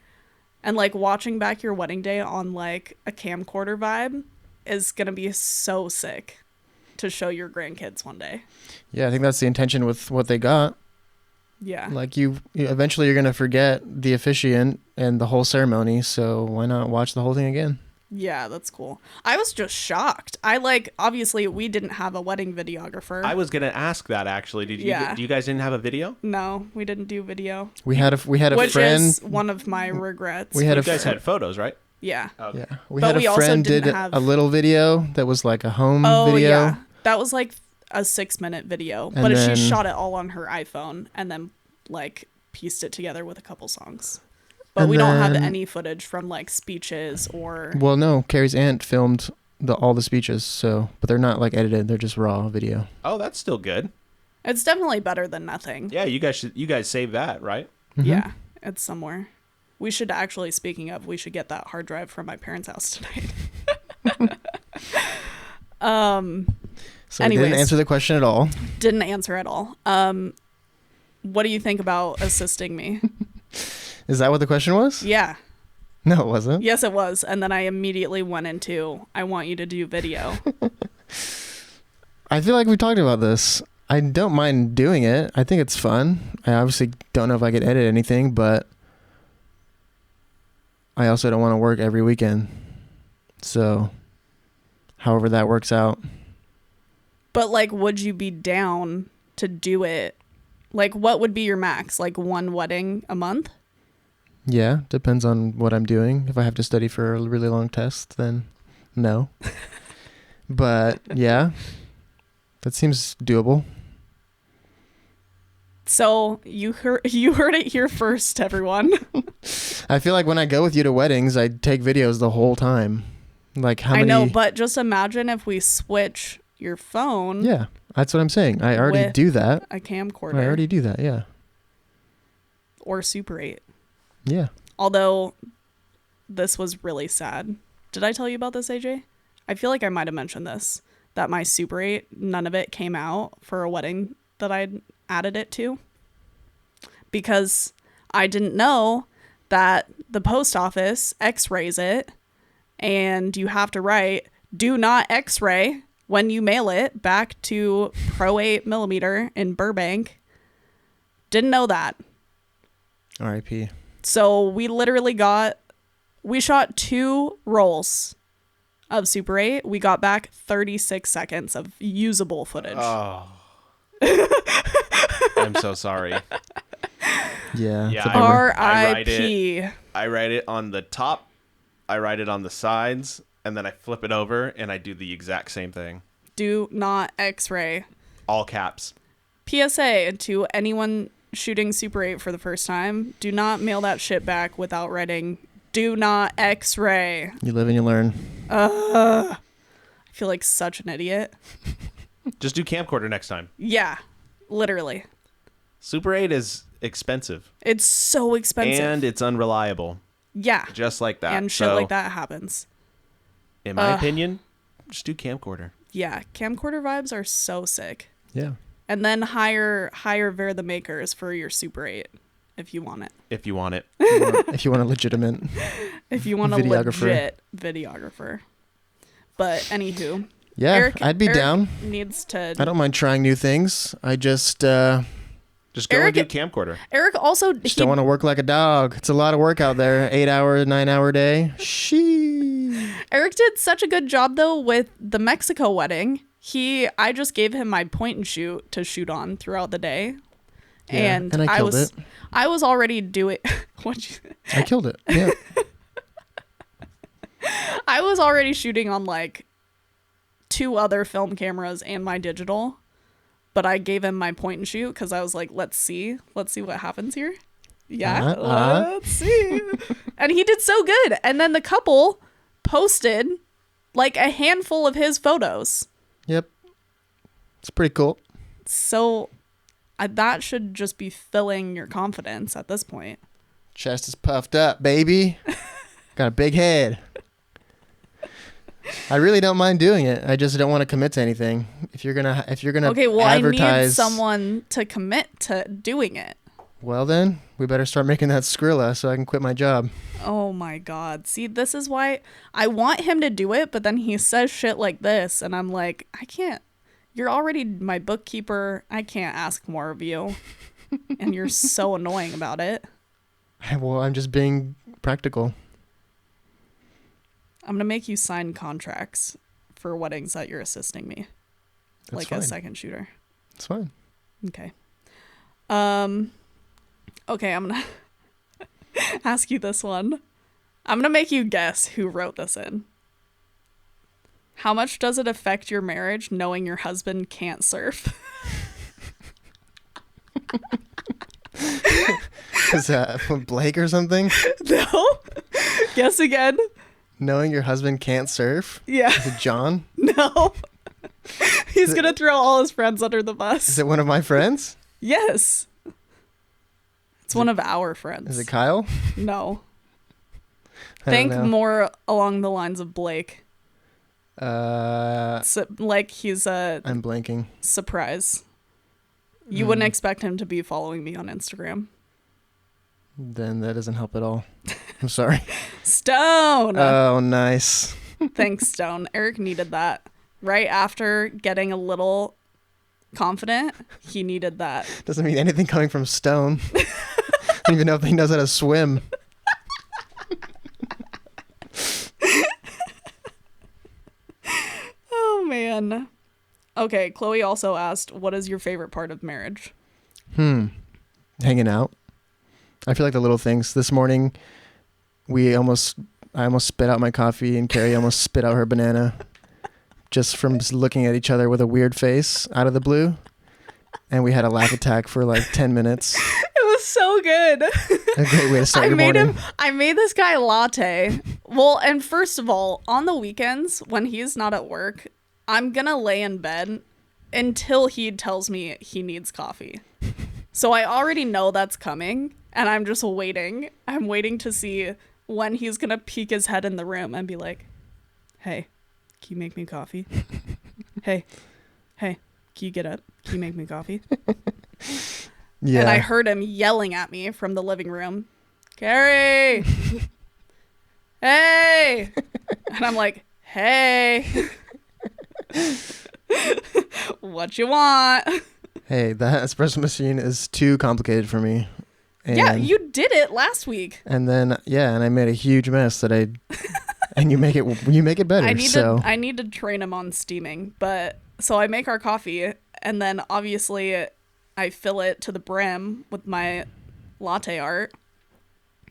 And like watching back your wedding day on like a camcorder vibe is gonna be so sick to show your grandkids one day. Yeah, I think that's the intention with what they got. Yeah. Like you eventually you're going to forget the officiant and the whole ceremony, so why not watch the whole thing again? Yeah, that's cool. I was just shocked. Obviously we didn't have a wedding videographer. I was gonna ask that actually. Did you? Yeah. Do you guys didn't have a video? No, we didn't do video. We had a Which friend. is one of my regrets. We had You a guys fr- had photos, right? Yeah. Okay. Yeah, we But had we a also friend did didn't have- a little video that was like a home Oh video. yeah. That was like a 6-minute video. And But then- she shot it all on her iPhone and then like pieced it together with a couple songs. But And we don't have then- any footage from like speeches or Well, no, Carrie's aunt filmed all the speeches, so but they're not like edited; they're just raw video. Oh, that's still good. it's definitely better than nothing. Yeah, you guys save that, right? Mhm. Yeah. It's somewhere. We should actually, speaking of, we should get that hard drive from my parents' house tonight. So we didn't Anyways. answer the question at all. Didn't answer at all. What do you think about assisting me? Is that what the question was? Yeah. No, it wasn't. Yes, it was. And then I immediately went into, I want you to do video. I feel like we talked about this. I don't mind doing it. I think it's fun. I obviously don't know if I could edit anything, but I also don't want to work every weekend. So, however that works out. But like, would you be down to do it? Like, what would be your max? Like one wedding a month? Yeah, depends on what I'm doing. If I have to study for a really long test, then no. But yeah, that seems doable. So you heard it here first, everyone. I feel like when I go with you to weddings, I take videos the whole time. Like how many? I know, but just imagine if we switch your phone. Yeah, that's what I'm saying. I already With do that. a camcorder. I already do that. Yeah. Or Super 8. Yeah. Although this was really sad. Did I tell you about this, AJ? I feel like I might have mentioned this, that my Super 8, none of it came out for a wedding that I'd added it to, because I didn't know that the post office x-rays it, and you have to write, do not x-ray, when you mail it back to Pro 8mm in Burbank. Didn't know that. R.I.P. So we shot 2 rolls of Super 8. We got back 36 seconds of usable footage. Oh. I'm so sorry. Yeah. Yeah, it's a bummer. R.I.P. I write it on the top, I write it on the sides, and then I flip it over and I do the exact same thing. Do not x-ray. All caps. PSA to anyone shooting Super 8 for the first time, do not mail that shit back without writing, do not x-ray. You live and you learn. I feel like such an idiot. Just do camcorder next time. Yeah, literally. Super 8 is expensive. It's so expensive. And it's unreliable. Yeah. Just like that. And shit like that happens. In my opinion, just do camcorder. Yeah, camcorder vibes are so sick. Yeah. And then hire Ver the Makers for your Super 8 if you want it. If you want it. If you want a legitimate. If you want a legit videographer. But anywho. Yeah, I'd be down. Needs to. I don't mind trying new things. I just Just go Eric- and do camcorder. Eric also. just don't want to work like a dog. It's a lot of work out there. 8-hour, 9-hour day. Sheesh. Eric did such a good job though with the Mexico wedding. I just gave him my point and shoot to shoot on throughout the day. Yeah, and I killed it. I was already doing I killed it. Yeah. I was already shooting on like 2 other film cameras and my digital, but I gave him my point and shoot because I was like, let's see what happens here. Yeah, let's see. And he did so good. And then the couple posted like a handful of his photos. Yep. It's pretty cool. So that should just be filling your confidence at this point. Chest is puffed up, baby. Got a big head. I really don't mind doing it. I just don't want to commit to anything. If you're gonna Okay, well, advertise, I need someone to commit to doing it. Well then, we better start making that Skrilla so I can quit my job. Oh my God. See, this is why I want him to do it, but then he says shit like this, and I'm like, I can't. You're already my bookkeeper. I can't ask more of you. And you're so annoying about it. Well, I'm just being practical. I'm going to make you sign contracts for weddings that you're assisting me. That's like fine. a second shooter. It's fine. Okay. Okay, I'm going to ask you this one. I'm going to make you guess who wrote this in. How much does it affect your marriage knowing your husband can't surf? Is that from Blake or something? No? Guess again? Knowing your husband can't surf? Yeah. Is it John? No. He's going to throw all his friends under the bus. Is it one of my friends? Yes. It's one of our friends. Is it Kyle? No. I Think don't know. more along the lines of Blake. I'm Like he's a blanking. surprise. You wouldn't expect him to be following me on Instagram. Then that doesn't help at all. I'm sorry. Stone! Oh, nice. Thanks, Stone. Eric needed that. Right after getting a little confident. He needed that. Doesn't mean anything coming from Stone. I don't even know if he knows how to swim. Oh, man. Okay, Chloe also asked, what is your favorite part of marriage? Hanging out. I feel like the little things. This morning, I almost spit out my coffee, and Carrie almost spit out her banana just from looking at each other with a weird face out of the blue. And we had a laugh attack for like 10 minutes. It was so good. A great way to start your morning. I made this guy a latte. Well, and first of all, on the weekends when he's not at work, I'm gonna lay in bed until he tells me he needs coffee. So I already know that's coming, and I'm just waiting. I'm waiting to see when he's gonna peek his head in the room and be like, "Hey, can you make me coffee? Hey, can you get up? Can you make me coffee?" Yeah. And I heard him yelling at me from the living room, "Carrie, hey!" And I'm like, "Hey, what you want?" Hey, that espresso machine is too complicated for me. And, Yeah, you did it last week. And then and I made a huge mess and you make it better. I need to train him on steaming, but so I make our coffee, and then obviously I fill it to the brim with my latte art.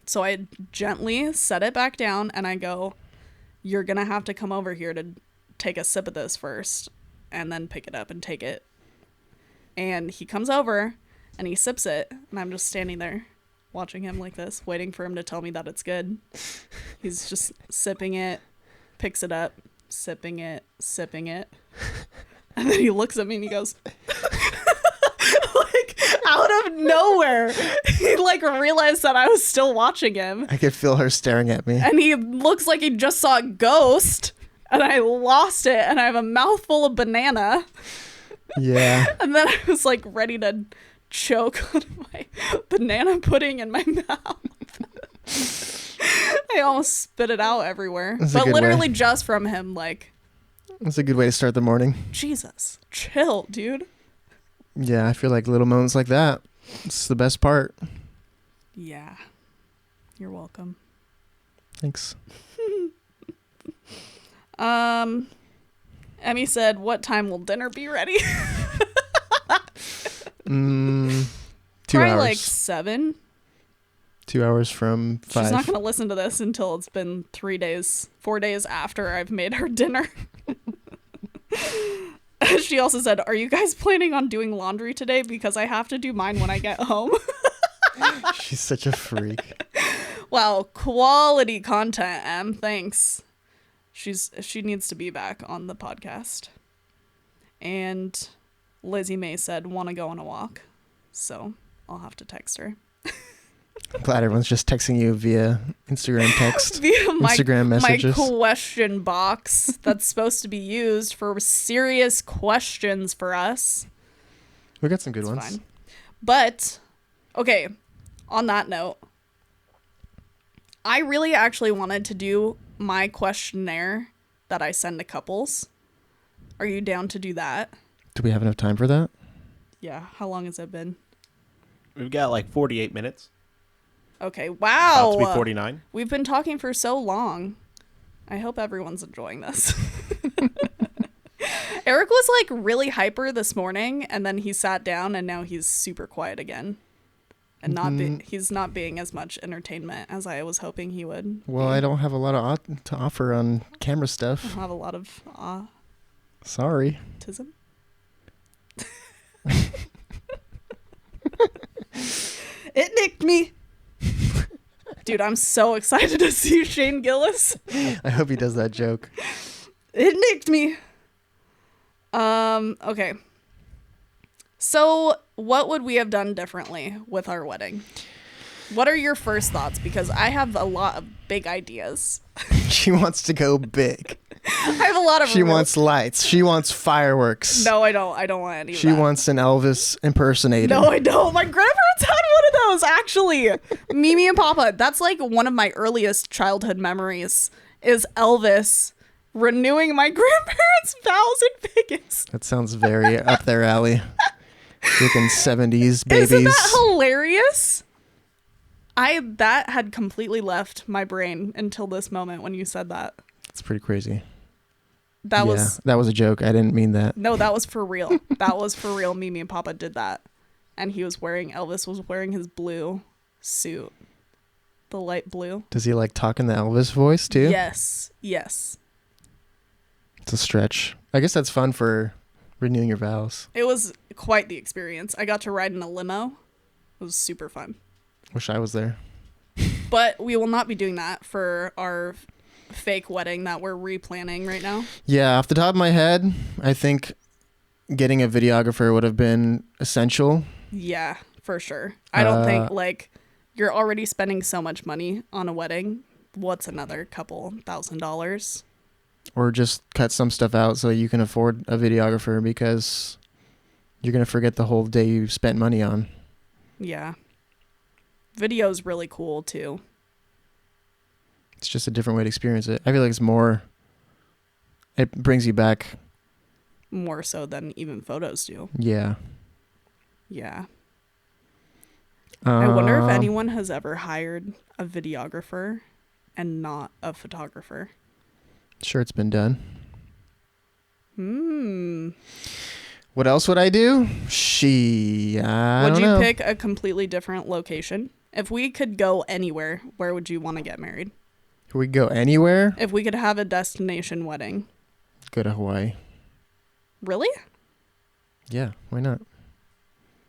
So I gently set it back down, and I go, "You're gonna have to come over here to take a sip of this first, and then pick it up and take it." And he comes over and he sips it, and I'm just standing there watching him like this, waiting for him to tell me that it's good. He's just sipping it, picks it up, sipping it. And then he looks at me and he goes, like out of nowhere, he like realized that I was still watching him. I could feel her staring at me. And he looks like he just saw a ghost, and I lost it, and I have a mouthful of banana. Yeah. And then I was like ready to choke on my banana pudding in my mouth. I almost spit it out everywhere. That's a But good literally way. just from him, like, That's a good way to start the morning. Jesus, chill, dude. Yeah, I feel like little moments like that. It's the best part. Yeah. You're welcome. Thanks. Emmy said, "What time will dinner be ready?" 2 Probably hours. like 7. 2 hours from 5. She's not going to listen to this until it's been 4 days after I've made her dinner. She also said, "Are you guys planning on doing laundry today? Because I have to do mine when I get home." She's such a freak. Wow, quality content, Em. Thanks. She needs to be back on the podcast. And Lizzie May said, "Want to go on a walk?" So I'll have to text her. I'm glad everyone's just texting you via Instagram text. Via Instagram messages. My question box that's supposed to be used for serious questions for us. We got some good It's ones. fine. But, okay, on that note, I really actually wanted to do my questionnaire that I send to couples. Are you down to do that? Do we have enough time for that? Yeah. How long has it been? We've got like 48 minutes. Okay. About Wow. to be 49. We've been talking for so long. I hope everyone's enjoying this. Eric was like really hyper this morning, and then he sat down, and now he's super quiet again. And he's not being as much entertainment as I was hoping he would. Well, I don't have a lot to offer on camera stuff. have a lot of Sorry. autism. It nicked me. Dude, I'm so excited to see Shane Gillis. I hope he does that joke. It nicked me. Okay. So, what would we have done differently with our wedding? What are your first thoughts? Because I have a lot of big ideas. She wants to go big. I have a lot of She wants lights. She wants fireworks. No, I don't. I don't want any of She that. wants an Elvis impersonator. No, I don't. My grandparents had one of those, actually. Mimi and Papa. That's like one of my earliest childhood memories is Elvis renewing my grandparents' vows in Vegas. That sounds very up their alley. Freaking 70s babies. Isn't that hilarious? That had completely left my brain until this moment when you said that. It's pretty crazy. That was a joke. I didn't mean that. no, that was for real. That was for real. Mimi and Papa did that, and Elvis was wearing his blue suit, the light blue. Does he like talk in the Elvis voice too? Yes. It's a stretch. I guess that's fun for renewing your vows. It was quite the experience. I got to ride in a limo. It was super fun. Wish I was there. But we will not be doing that for our fake wedding that we're replanning right now. Yeah, off the top of my head, I think getting a videographer would have been essential. Yeah, for sure. I don't think like you're already spending so much money on a wedding. What's another couple $1,000? Or just cut some stuff out so you can afford a videographer, because you're going to forget the whole day you spent money on. Yeah. Video's really cool too. It's just a different way to experience it. I feel like it brings you back. More so than even photos do. Yeah. Yeah. I wonder if anyone has ever hired a videographer and not a photographer. Sure, it's been done. What else would I do? Would Would you pick a completely different location? If we could go anywhere, where would you want to get married? Could we go anywhere? If we could have a destination wedding. Go to Hawaii. Really? Yeah, why not?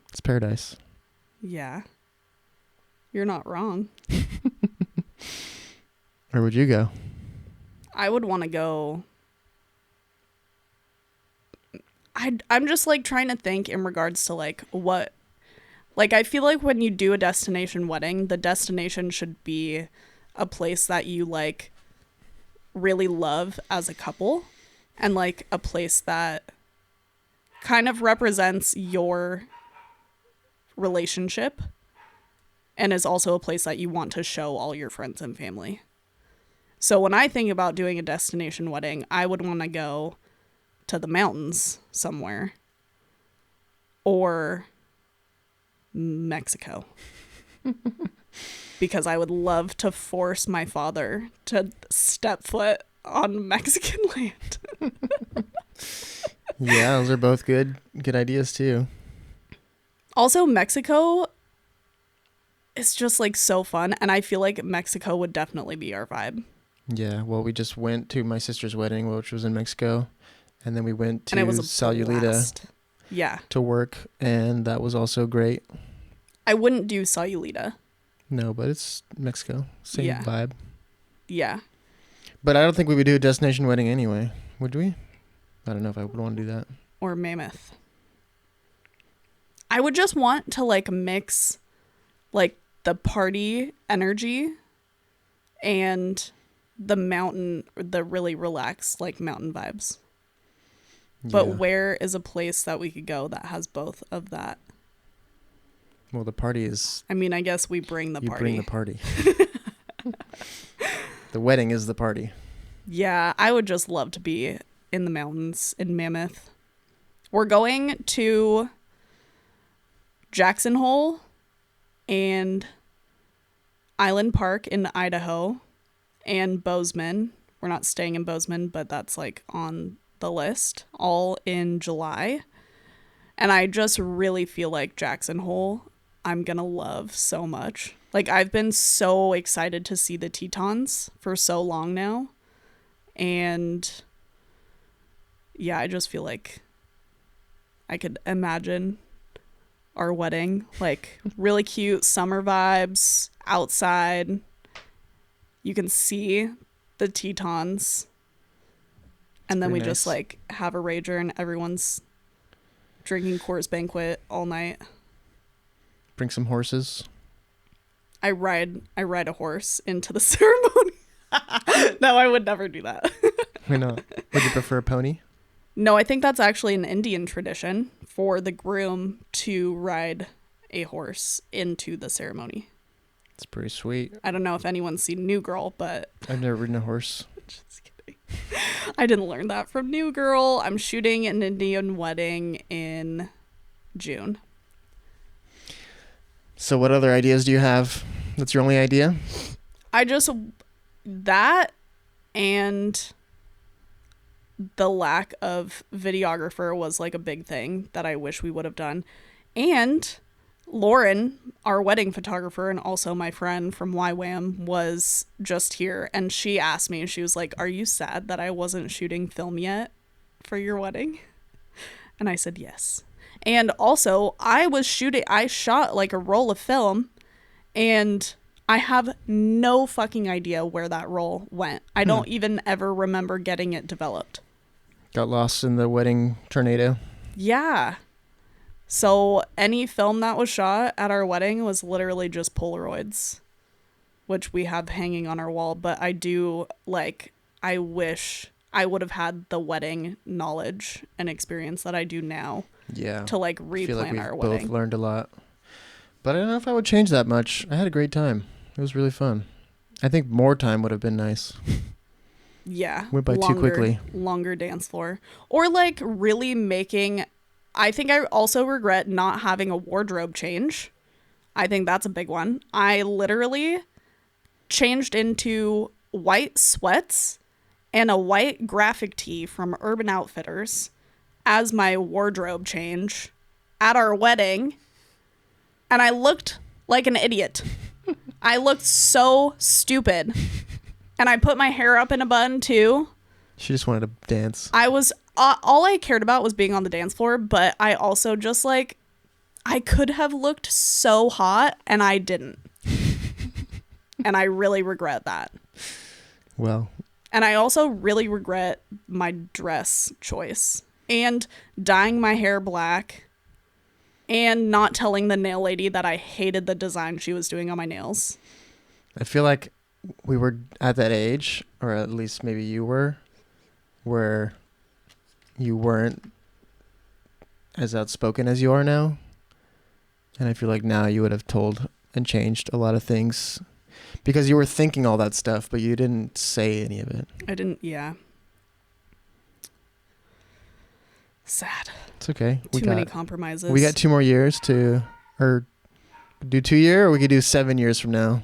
It's paradise. Yeah. You're not wrong. Where would you go? I would want to go. I'm just like trying to think in regards to like what, like I feel like when you do a destination wedding, the destination should be a place that you like really love as a couple, and like a place that kind of represents your relationship and is also a place that you want to show all your friends and family. So when I think about doing a destination wedding, I would want to go to the mountains somewhere or Mexico. Because I would love to force my father to step foot on Mexican land. Yeah, those are both good ideas too. Also, Mexico is just like so fun, and I feel like Mexico would definitely be our vibe. Yeah, well, we just went to my sister's wedding, which was in Mexico, and then we went to And it was a Sayulita blast. Yeah. to work, and that was also great. I wouldn't do Sayulita. No, but it's Mexico. Same Yeah. vibe. Yeah. But I don't think we would do a destination wedding anyway, would we? I don't know if I would want to do that. Or Mammoth. I would just want to like mix like the party energy and the mountain, the really relaxed like mountain vibes. But Yeah. where is a place that we could go that has both of that? Well, the party is... I mean, I guess we bring the You party. bring the party. The wedding is the party. Yeah, I would just love to be in the mountains in Mammoth. We're going to Jackson Hole and Island Park in Idaho and Bozeman. We're not staying in Bozeman, but that's like on the list, all in July. And I just really feel like Jackson Hole I'm gonna love so much. Like, I've been so excited to see the Tetons for so long now. And yeah, I just feel like I could imagine our wedding, like really cute summer vibes outside. You can see the Tetons. And then we pretty just nice. like have a rager and everyone's drinking Coors Banquet all night. Bring some horses. I ride a horse into the ceremony. No, I would never do that. Why not? Would you prefer a pony? No, I think that's actually an Indian tradition for the groom to ride a horse into the ceremony. It's pretty sweet. I don't know if anyone's seen New Girl, but I've never ridden a horse. just kidding. I didn't learn that from New Girl. I'm shooting an Indian wedding in June. So what other ideas do you have? That's your only idea? That and the lack of videographer was like a big thing that I wish we would have done. And Lauren, our wedding photographer and also my friend from YWAM, was just here, and she asked me, she was like, "Are you sad that I wasn't shooting film yet for your wedding?" And I said yes. And also, I shot like a roll of film, and I have no fucking idea where that roll went. I don't even ever remember getting it developed. Got lost in the wedding tornado. Yeah. So any film that was shot at our wedding was literally just Polaroids, which we have hanging on our wall. But I wish I would have had the wedding knowledge and experience that I do now. Yeah. To like I feel like replan we've our both wedding. learned a lot. But I don't know if I would change that much. I had a great time. It was really fun. I think more time would have been nice. Yeah. Went by too quickly. Longer dance floor. Or like really making... I think I also regret not having a wardrobe change. I think that's a big one. I literally changed into white sweats and a white graphic tee from Urban Outfitters as my wardrobe change at our wedding. And I looked like an idiot. I looked so stupid. And I put my hair up in a bun too. She just wanted to dance. I was... all I cared about was being on the dance floor, but I also just like, I could have looked so hot and I didn't. And I really regret that. Well. And I also really regret my dress choice and dyeing my hair black and not telling the nail lady that I hated the design she was doing on my nails. I feel like we were at that age, or at least maybe you were, where you weren't as outspoken as you are now. And I feel like now you would have told and changed a lot of things because you were thinking all that stuff, but you didn't say any of it. I didn't, yeah. Sad. It's okay. Too many compromises. We got 2 more years to, or do 2 year, or we could do 7 years from now.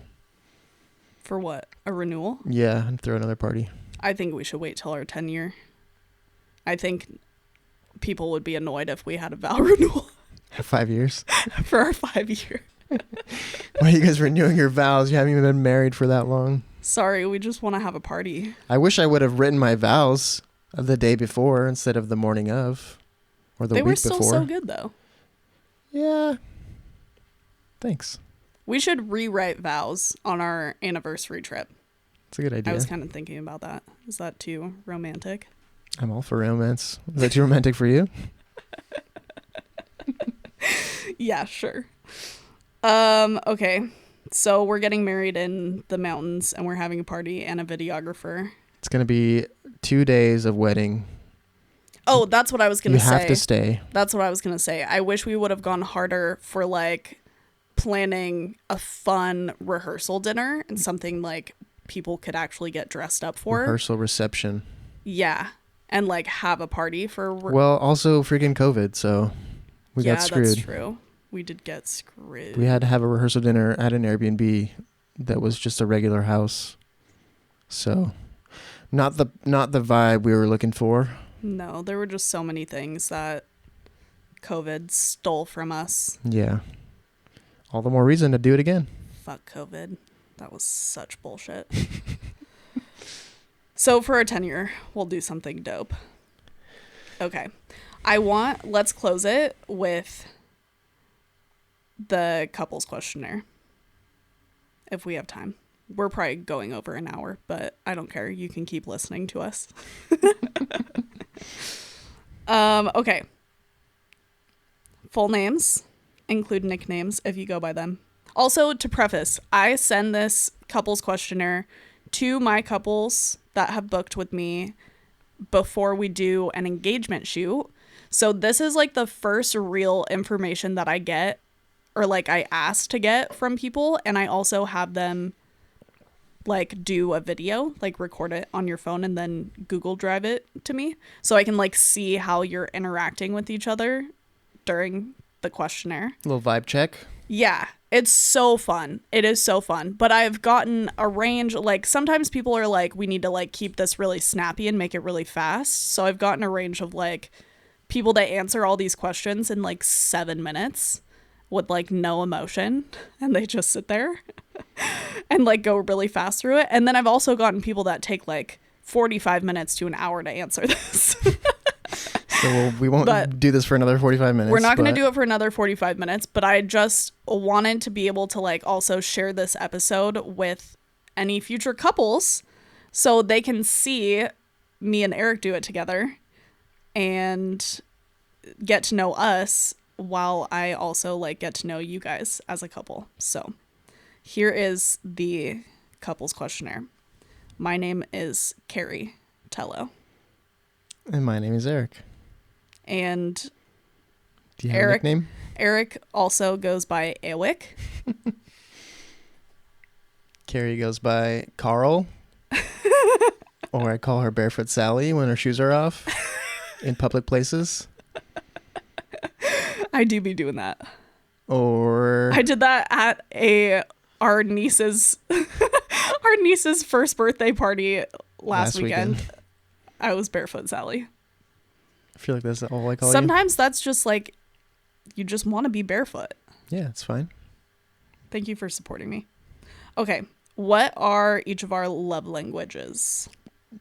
For what? A renewal? Yeah, and throw another party. I think we should wait till our 10-year. I think people would be annoyed if we had a vow renewal 5 years. for our 5-year. Why are you guys renewing your vows? You haven't even been married for that long. Sorry, we just want to have a party. I wish I would have written my vows of the day before instead of the morning of, or the They week were still before. so good, though. Yeah. Thanks. We should rewrite vows on our anniversary trip. It's a good idea. I was kind of thinking about that. Is that too romantic? I'm all for romance. Is that too romantic for you? Yeah, sure. Okay. So we're getting married in the mountains and we're having a party and a videographer. It's going to be 2 days of wedding. Oh, that's what I was going to say. You have to stay. That's what I was going to say. I wish we would have gone harder for like planning a fun rehearsal dinner and something like people could actually get dressed up for. Rehearsal reception. Yeah. And like have a party for... Well, also freaking COVID, so we got screwed. Yeah, that's true. We did get screwed. We had to have a rehearsal dinner at an Airbnb that was just a regular house. So not the vibe we were looking for. No, there were just so many things that COVID stole from us. Yeah. All the more reason to do it again. Fuck COVID. That was such bullshit. So for our 10-year, we'll do something dope. Okay. Let's close it with the couples questionnaire. If we have time. We're probably going over an hour, but I don't care. You can keep listening to us. Okay. Full names. Include nicknames if you go by them. Also, to preface, I send this couples questionnaire to my couples that have booked with me before we do an engagement shoot. So this is like the first real information that I get, or like I ask to get from people, and I also have them like do a video, like record it on your phone and then Google Drive it to me so I can like see how you're interacting with each other during the questionnaire. Little vibe check. Yeah, it's so fun. It is so fun. But I've gotten a range, like sometimes people are like, we need to like keep this really snappy and make it really fast. So I've gotten a range of like people that answer all these questions in like 7 minutes with like no emotion, and they just sit there and like go really fast through it. And then I've also gotten people that take like 45 minutes to an hour to answer this. So we won't do this for another 45 minutes. We're not going to do it for another 45 minutes, but I just wanted to be able to like also share this episode with any future couples so they can see me and Eric do it together and get to know us while I also like get to know you guys as a couple. So here is the couples questionnaire. My name is Carrie Tello. And my name is Eric. And Do you have Eric, a nickname? Eric also goes by Awick. Carrie goes by Carl. Or I call her Barefoot Sally when her shoes are off in public places. I do be doing that. Or I did that at our niece's first birthday party last weekend. I was Barefoot Sally. I feel like that's all I call Sometimes that's just like you just want to be barefoot. you. Yeah, it's fine. Thank you for supporting me. Okay, what are each of our love languages?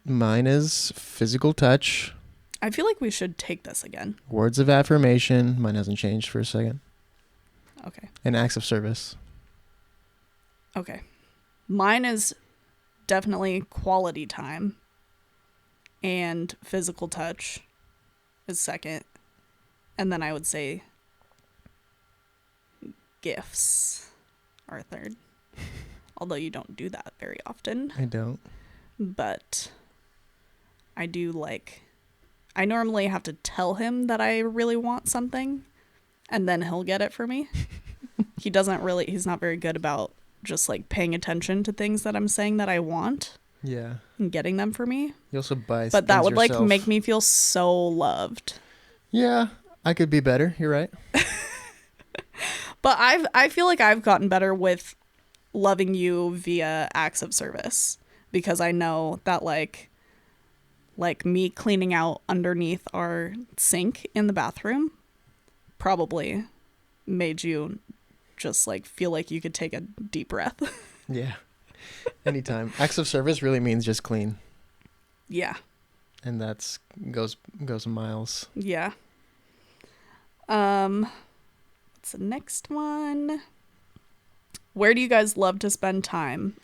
Mine is physical touch, I feel like we should take this again. words of affirmation. Mine hasn't changed for a second. Okay. And acts of service. Okay. Mine is definitely quality time, and physical touch is second. And then I would say gifts are third. Although you don't do that very often. I don't. But I do like, I normally have to tell him that I really want something, and then he'll get it for me. He's not very good about just like paying attention to things that I'm saying that I want Yeah. and getting them for me. You also buy But that things would like yourself. make me feel so loved. Yeah, I could be better. You're right. But I feel like I've gotten better with loving you via acts of service, because I know that like me cleaning out underneath our sink in the bathroom probably made you just like feel like you could take a deep breath. Yeah. Anytime. Acts of service really means just clean. Yeah. And that's goes miles. Yeah. What's the next one? Where do you guys love to spend time?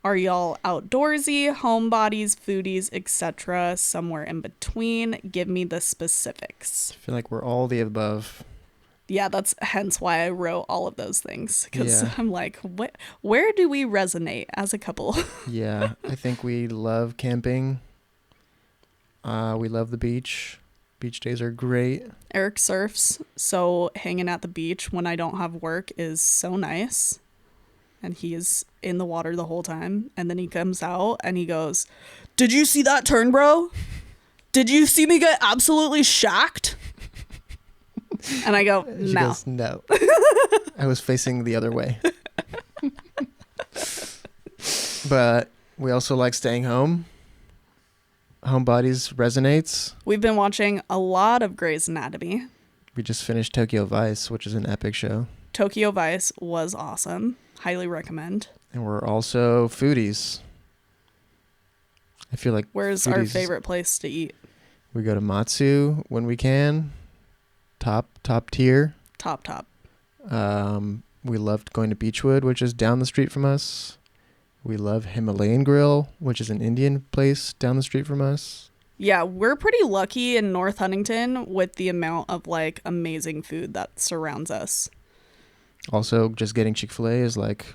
Are y'all outdoorsy, homebodies, foodies, etc., somewhere in between? Give me the specifics. I feel like we're all the above. Yeah, that's hence why I wrote all of those things, because Yeah. I'm like, where do we resonate as a couple? Yeah, I think we love camping. We love the beach. Beach days are great. Eric surfs, so hanging at the beach when I don't have work is so nice. And he is in the water the whole time. And then he comes out and he goes, "Did you see that turn, bro? Did you see me get absolutely shocked?" And I go, She "No." goes, no. I was facing the other way. But we also like staying home. Homebodies resonates. We've been watching a lot of Grey's Anatomy. We just finished Tokyo Vice, which is an epic show. Tokyo Vice was awesome. Highly recommend. And we're also foodies. I feel like Where's our foodies- favorite place to eat? We go to Matsu when we can. Top tier. Top. We loved going to Beechwood, which is down the street from us. We love Himalayan Grill, which is an Indian place down the street from us. Yeah, we're pretty lucky in North Huntington with the amount of like amazing food that surrounds us. Also, just getting Chick-fil-A is like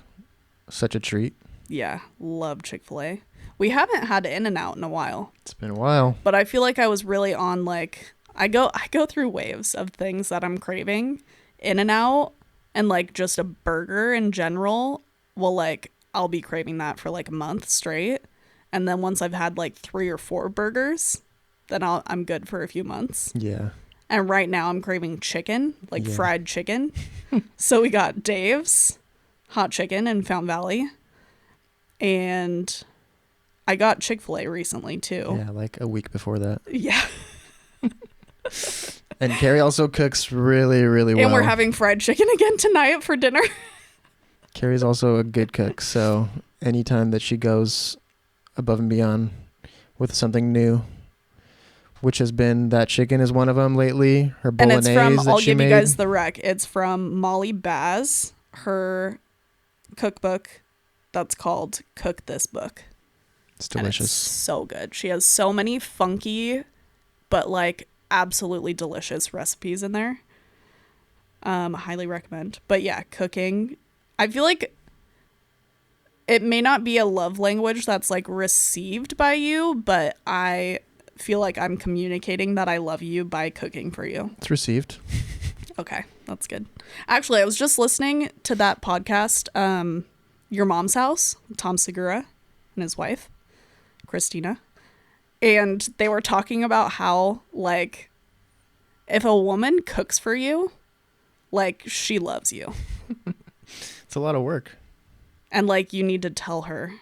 such a treat. Yeah, love Chick-fil-A. We haven't had In-N-Out in a while, It's been a while. but I feel like I was really on like I go through waves of things that I'm craving. In-N-Out and like just a burger in general will like I'll be craving that for like a month straight. And then once I've had like 3 or 4 burgers, then I'm good for a few months. Yeah. And right now I'm craving chicken, like Yeah. fried chicken. So we got Dave's Hot Chicken in Fountain Valley. And I got Chick-fil-A recently too. Yeah, like a week before that. Yeah. And Carrie also cooks really, really well. And we're having fried chicken again tonight for dinner. Carrie's also a good cook, so anytime that she goes above and beyond with something new, which has been that chicken is one of them lately. Her And bolognese it's from, that I'll she give made. you guys the rec. It's from Molly Baz, her cookbook that's called Cook This Book. It's And it's delicious. so good. She has so many funky, but like absolutely delicious recipes in there. Highly recommend. But yeah, cooking. I feel like it may not be a love language that's like received by you, but I feel like I'm communicating that I love you by cooking for you. It's received. Okay, that's good. Actually, I was just listening to that podcast, Your Mom's House, Tom Segura and his wife, Christina. And they were talking about how, like, if a woman cooks for you, like, she loves you. It's a lot of work. And, like, you need to tell her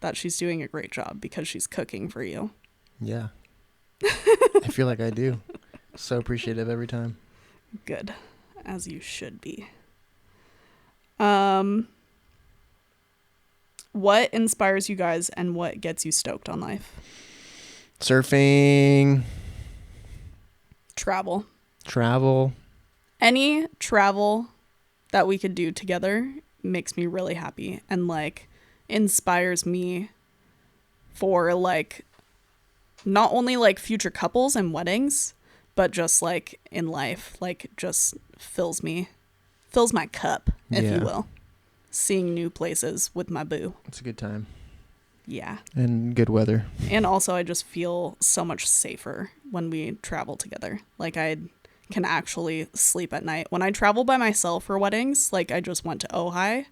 that she's doing a great job because she's cooking for you. Yeah. I feel like I do. So appreciative every time. Good, as you should be. What inspires you guys and what gets you stoked on life? Surfing, Travel. travel. Any travel that we could do together makes me really happy and like inspires me for like not only like future couples and weddings, but just like in life, like just fills my cup, if you Yeah. will. Seeing new places with my boo. It's a good time. Yeah. And good weather. And also I just feel so much safer when we travel together. Like I can actually sleep at night. When I travel by myself for weddings, like I just went to Ojai,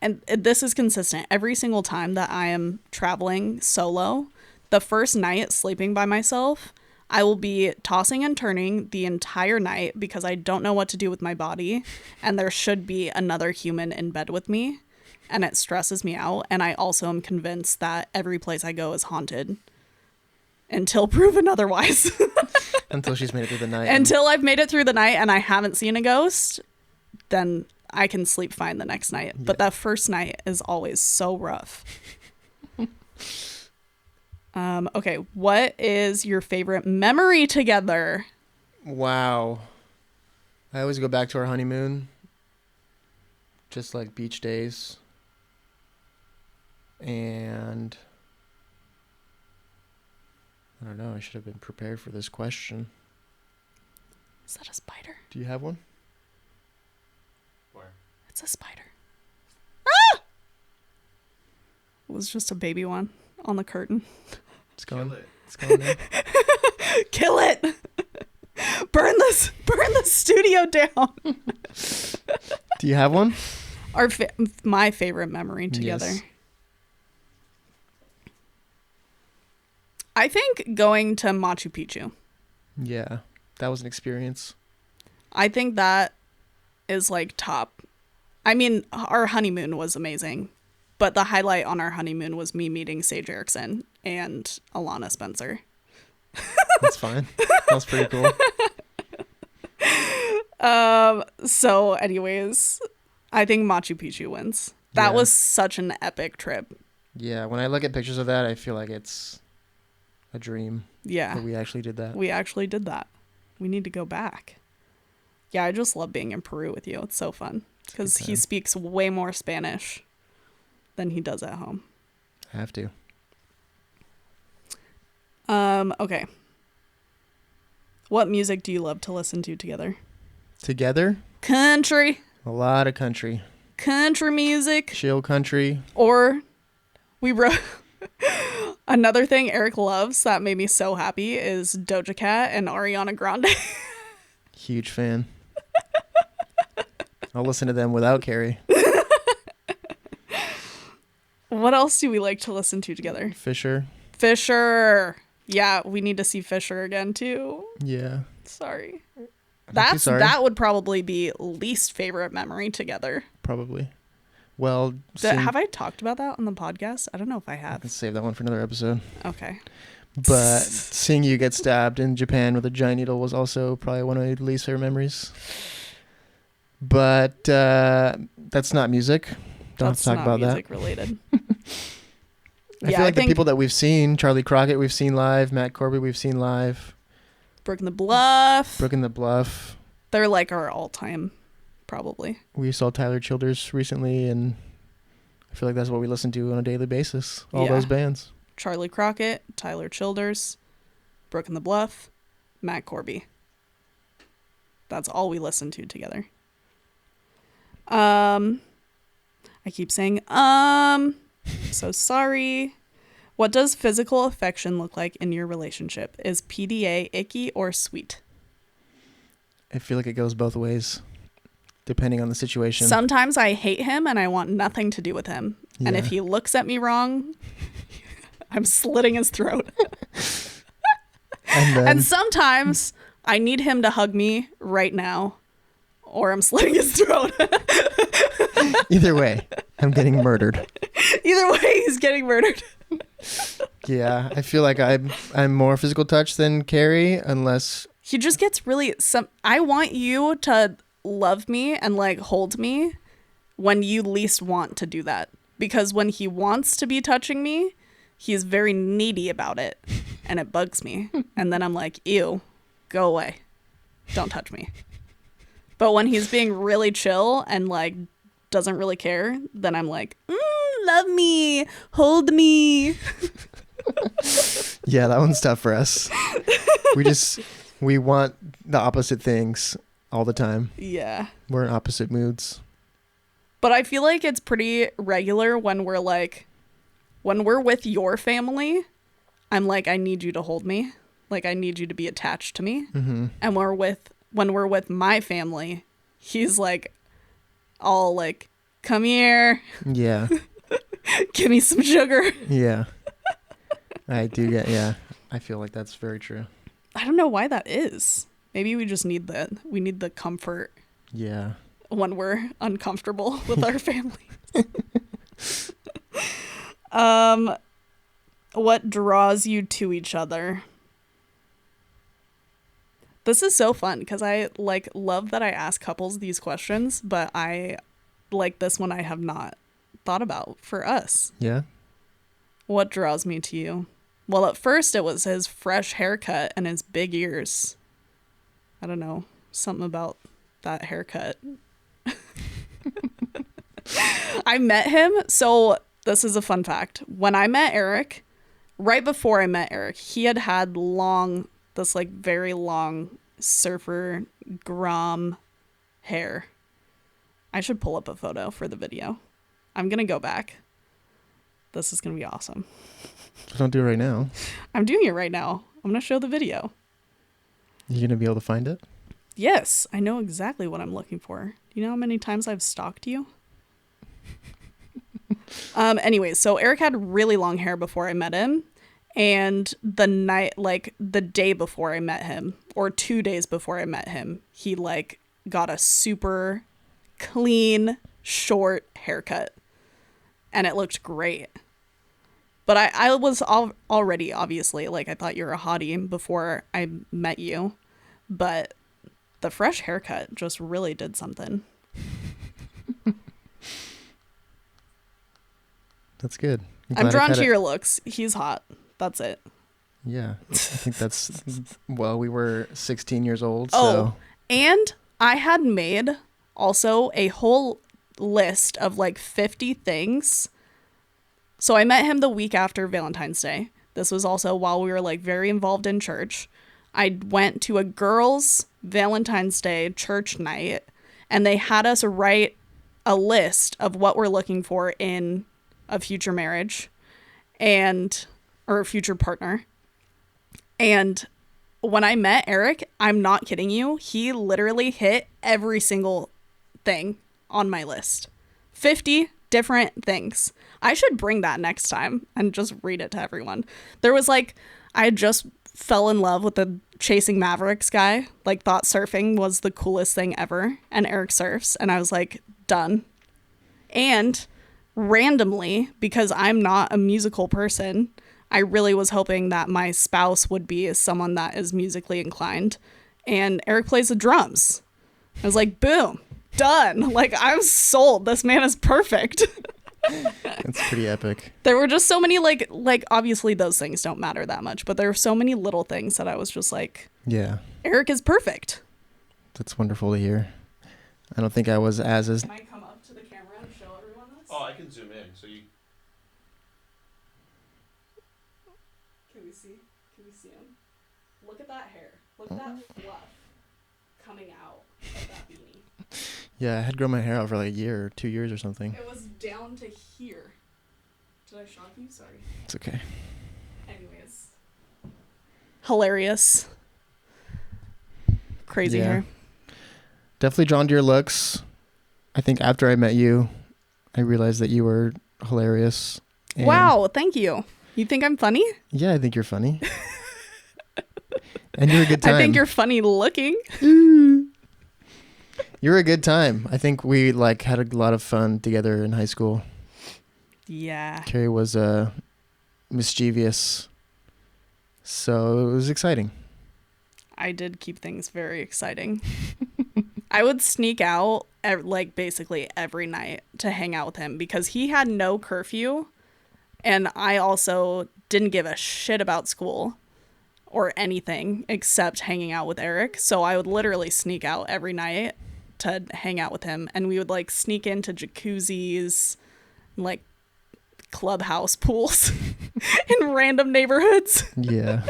and this is consistent. Every single time that I am traveling solo, the first night sleeping by myself, I will be tossing and turning the entire night because I don't know what to do with my body, and there should be another human in bed with me, and it stresses me out. And I also am convinced that every place I go is haunted until proven otherwise. Until she's made it through the night. Until I've made it through the night and I haven't seen a ghost, then I can sleep fine the next night. But that first night is always so rough. Okay, what is your favorite memory together? Wow. I always go back to our honeymoon. Just like beach days. And I don't know, I should have been prepared for this question. Is that a spider? Do you have one? Where? It's a spider. Ah! It was just a baby one on the curtain. It's gone. Kill it. It's gone now. Kill it! Burn the studio down. Do you have one? My favorite memory together. Yes. I think going to Machu Picchu. Yeah. That was an experience. I think that is like top. I mean, our honeymoon was amazing, but the highlight on our honeymoon was me meeting Sage Erickson and Alana Spencer. That's fine. That was pretty cool. So anyways, I think Machu Picchu wins. That Yeah. was such an epic trip. Yeah, when I look at pictures of that, I feel like it's a dream Yeah. that we actually did that. We actually did that. We need to go back. Yeah, I just love being in Peru with you. It's so fun because he time. speaks way more Spanish than he does at home. I have to. Okay. What music do you love to listen to together? Together, Country a lot of country. music, Chill country. or we wrote another thing Eric loves that made me so happy is Doja Cat and Ariana Grande. Huge fan. I'll listen to them without Carrie. What else do we like to listen to together? Fisher. Fisher. Yeah, we need to see Fisher again too. Yeah. Sorry. Not too sorry. That would probably be least favorite memory together. Probably. Well, Have I talked about that on the podcast? I don't know if I I have. can save that one for another episode. Okay. But seeing you get stabbed in Japan with a giant needle was also probably one of my least favorite memories. But that's not music. Don't have to talk about that. Music related. I feel like the people that we've seen, Charlie Crockett we've seen live, Matt Corby we've seen live, Brook in the Bluff. Brook in the Bluff. They're like our all-time, probably. We saw Tyler Childers recently, and I feel like that's what we listen to on a daily basis. All those bands. Charlie Crockett, Tyler Childers, Brook in the Bluff, Matt Corby. That's all we listen to together. I keep saying, so sorry. What does physical affection look like in your relationship? Is PDA icky or sweet? I feel like it goes both ways, depending on the situation. Sometimes I hate him and I want nothing to do with him. Yeah. And if he looks at me wrong, I'm slitting his throat. And sometimes I need him to hug me right now, or I'm slitting his throat. Either way, I'm getting murdered. Either way, he's getting murdered. Yeah, I feel like I'm more physical touch than Carrie, unless he just gets really I want you to love me and like hold me when you least want to do that, because when he wants to be touching me, he's very needy about it, and it bugs me. And then I'm like, ew, go away, don't touch me. But when he's being really chill and like doesn't really care, then I'm like, love me, hold me. Yeah, that one's tough for us. We want the opposite things all the time. Yeah. We're in opposite moods. But I feel like it's pretty regular when we're with your family, I'm like, I need you to hold me. Like, I need you to be attached to me. Mm-hmm. And when we're with my family, he's like, all like, come here. Yeah. Give me some sugar. Yeah. I feel like that's very true. I don't know why that is. Maybe we just need the comfort. Yeah. When we're uncomfortable with our family. What draws you to each other? This is so fun because I like love that I ask couples these questions, but I like this one I have not thought about for us. Yeah. What draws me to you? Well, at first it was his fresh haircut and his big ears. I don't know, something about that haircut. I met him. So this is a fun fact. When I met Eric, right before I met Eric, he had this like very long surfer Grom hair. I should pull up a photo for the video. I'm going to go back. This is going to be awesome. Don't do it right now. I'm doing it right now. I'm going to show the video. You going to be able to find it? Yes, I know exactly what I'm looking for. You know how many times I've stalked you? Anyways, so Eric had really long hair before I met him. And the day before I met him, or 2 days before I met him, he like got a super clean, short haircut. And it looked great. But I was already, obviously, like, I thought you were a hottie before I met you. But the fresh haircut just really did something. That's good. I'm drawn to your looks. He's hot. That's it. Yeah. I think that's, well, we were 16 years old. Oh, so. And I had made also a whole list of like 50 things. So I met him the week after Valentine's Day. This was also while we were like very involved in church. I went to a girls' Valentine's Day church night, and they had us write a list of what we're looking for in a future marriage or a future partner. And when I met Eric, I'm not kidding you, he literally hit every single thing on my list. 50 different things. I should bring that next time and just read it to everyone. There was like, I had just fell in love with the Chasing Mavericks guy, like thought surfing was the coolest thing ever, and Eric surfs, and I was like, done. And randomly, because I'm not a musical person, I really was hoping that my spouse would be someone that is musically inclined, and Eric plays the drums. I was like, boom, done. Like, I'm sold. This man is perfect. That's pretty epic. There were just so many, like obviously those things don't matter that much, but there were so many little things that I was just like, Yeah, Eric is perfect. that's wonderful to hear. I don't think I was as Can I come up to the camera and show everyone this? Oh, I can zoom in. So you. Can we see him? Look at that hair. Look at that fluff coming out of that beanie. Yeah, I had grown my hair out for like a year or 2 years or something. It was down to here. Did I shock you? Sorry. It's okay. Anyways. Hilarious. Crazy Yeah. hair. Definitely drawn to your looks. I think after I met you, I realized that you were hilarious. And Wow, thank you. You think I'm funny? Yeah, I think you're funny. And you're a good time. I think you're funny looking. You're a good time. I think we like had a lot of fun together in high school. Yeah. Carrie was mischievous, so it was exciting. I did keep things very exciting. I would sneak out like basically every night to hang out with him because he had no curfew, and I also didn't give a shit about school or anything except hanging out with Eric. So I would literally sneak out every night to hang out with him, and we would like sneak into jacuzzis, like clubhouse pools in random neighborhoods. Yeah.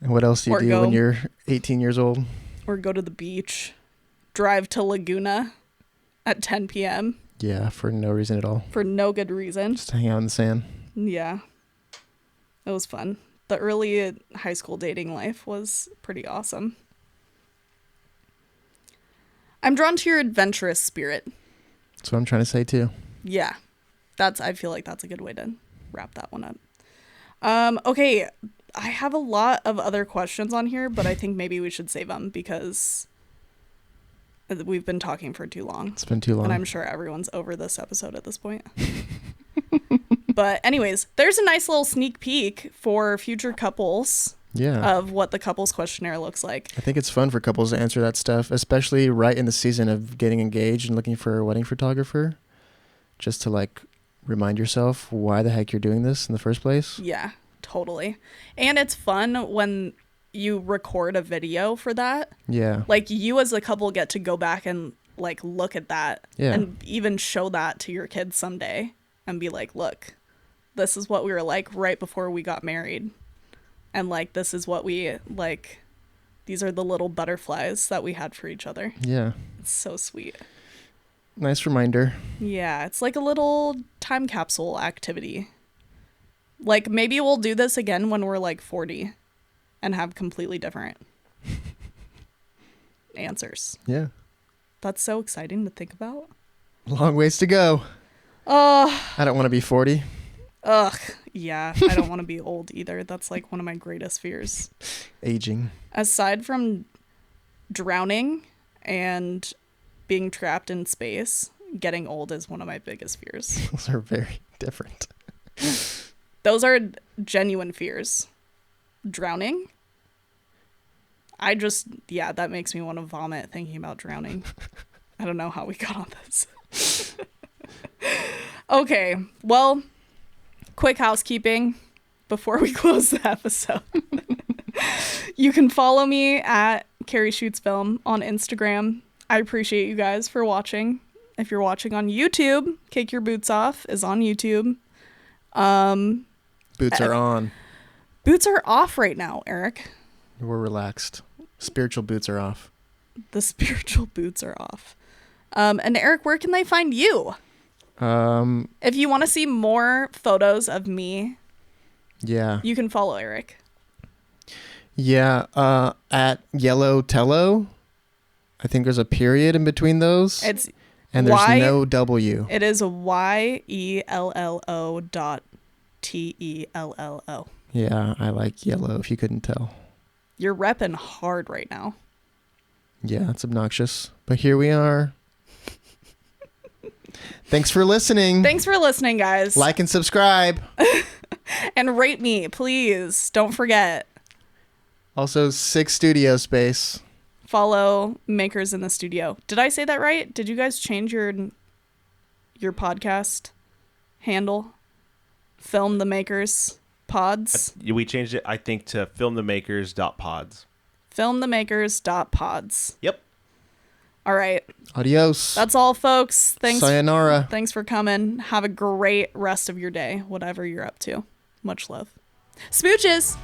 And what else do you Or do go- when you're 18 years old? Or go to the beach, drive to Laguna at 10 p.m. Yeah, for no reason at all. for no good reason. Just hang out in the sand. Yeah. It was fun. The early high school dating life was pretty awesome. I'm drawn to your adventurous spirit. That's what I'm trying to say too. Yeah. I feel like that's a good way to wrap that one up. Okay, I have a lot of other questions on here, but I think maybe we should save them because we've been talking for too long. It's been too long. And I'm sure everyone's over this episode at this point. But anyways, there's a nice little sneak peek for future couples Yeah. of what the couples questionnaire looks like. I think it's fun for couples to answer that stuff, especially right in the season of getting engaged and looking for a wedding photographer, just to like remind yourself why the heck you're doing this in the first place. Yeah, totally. And it's fun when you record a video for that. Yeah. Like you as a couple get to go back and like look at that Yeah. and even show that to your kids someday and be like, look, this is what we were like right before we got married. And like, this is what we like, these are the little butterflies that we had for each other. Yeah. It's so sweet. Nice reminder. Yeah, it's like a little time capsule activity. Like maybe we'll do this again when we're like 40 and have completely different answers. Yeah. That's so exciting to think about. Long ways to go. Oh, I don't want to be 40. ugh. Yeah, I don't want to be old either. That's like one of my greatest fears. Aging. Aside from drowning and being trapped in space, getting old is one of my biggest fears. Those are very different. Those are genuine fears. Drowning? That makes me want to vomit thinking about drowning. I don't know how we got on this. Okay, well, quick housekeeping before we close the episode. You can follow me at Carrie Shoots Film on Instagram. I appreciate you guys for watching. If you're watching on YouTube, Kick Your Boots Off is on YouTube. Boots are on. Boots are off right now, Eric. We're relaxed. Spiritual boots are off. The spiritual boots are off. And Eric, where can they find you? If you want to see more photos of me, Yeah. you can follow Eric. Yeah. At Yellow Tello. I think there's a period in between those. It's And there's Why- no W. It is YELLO.TELLO. Yeah, I like yellow if you couldn't tell. You're repping hard right now. Yeah, it's obnoxious. But here we are. Thanks for listening. Thanks for listening, guys. Like and subscribe. And rate me, please. Don't forget. Also, 6 studio space. Follow Makers in the Studio. Did I say that right? Did you guys change your podcast handle? Film the Makers Pods. We changed it, I think, to filmthemakers.pods. Filmthemakers.pods. Yep. All right. Adios. That's all, folks. Sayonara. Thanks for coming. Have a great rest of your day, whatever you're up to. Much love. Smooches.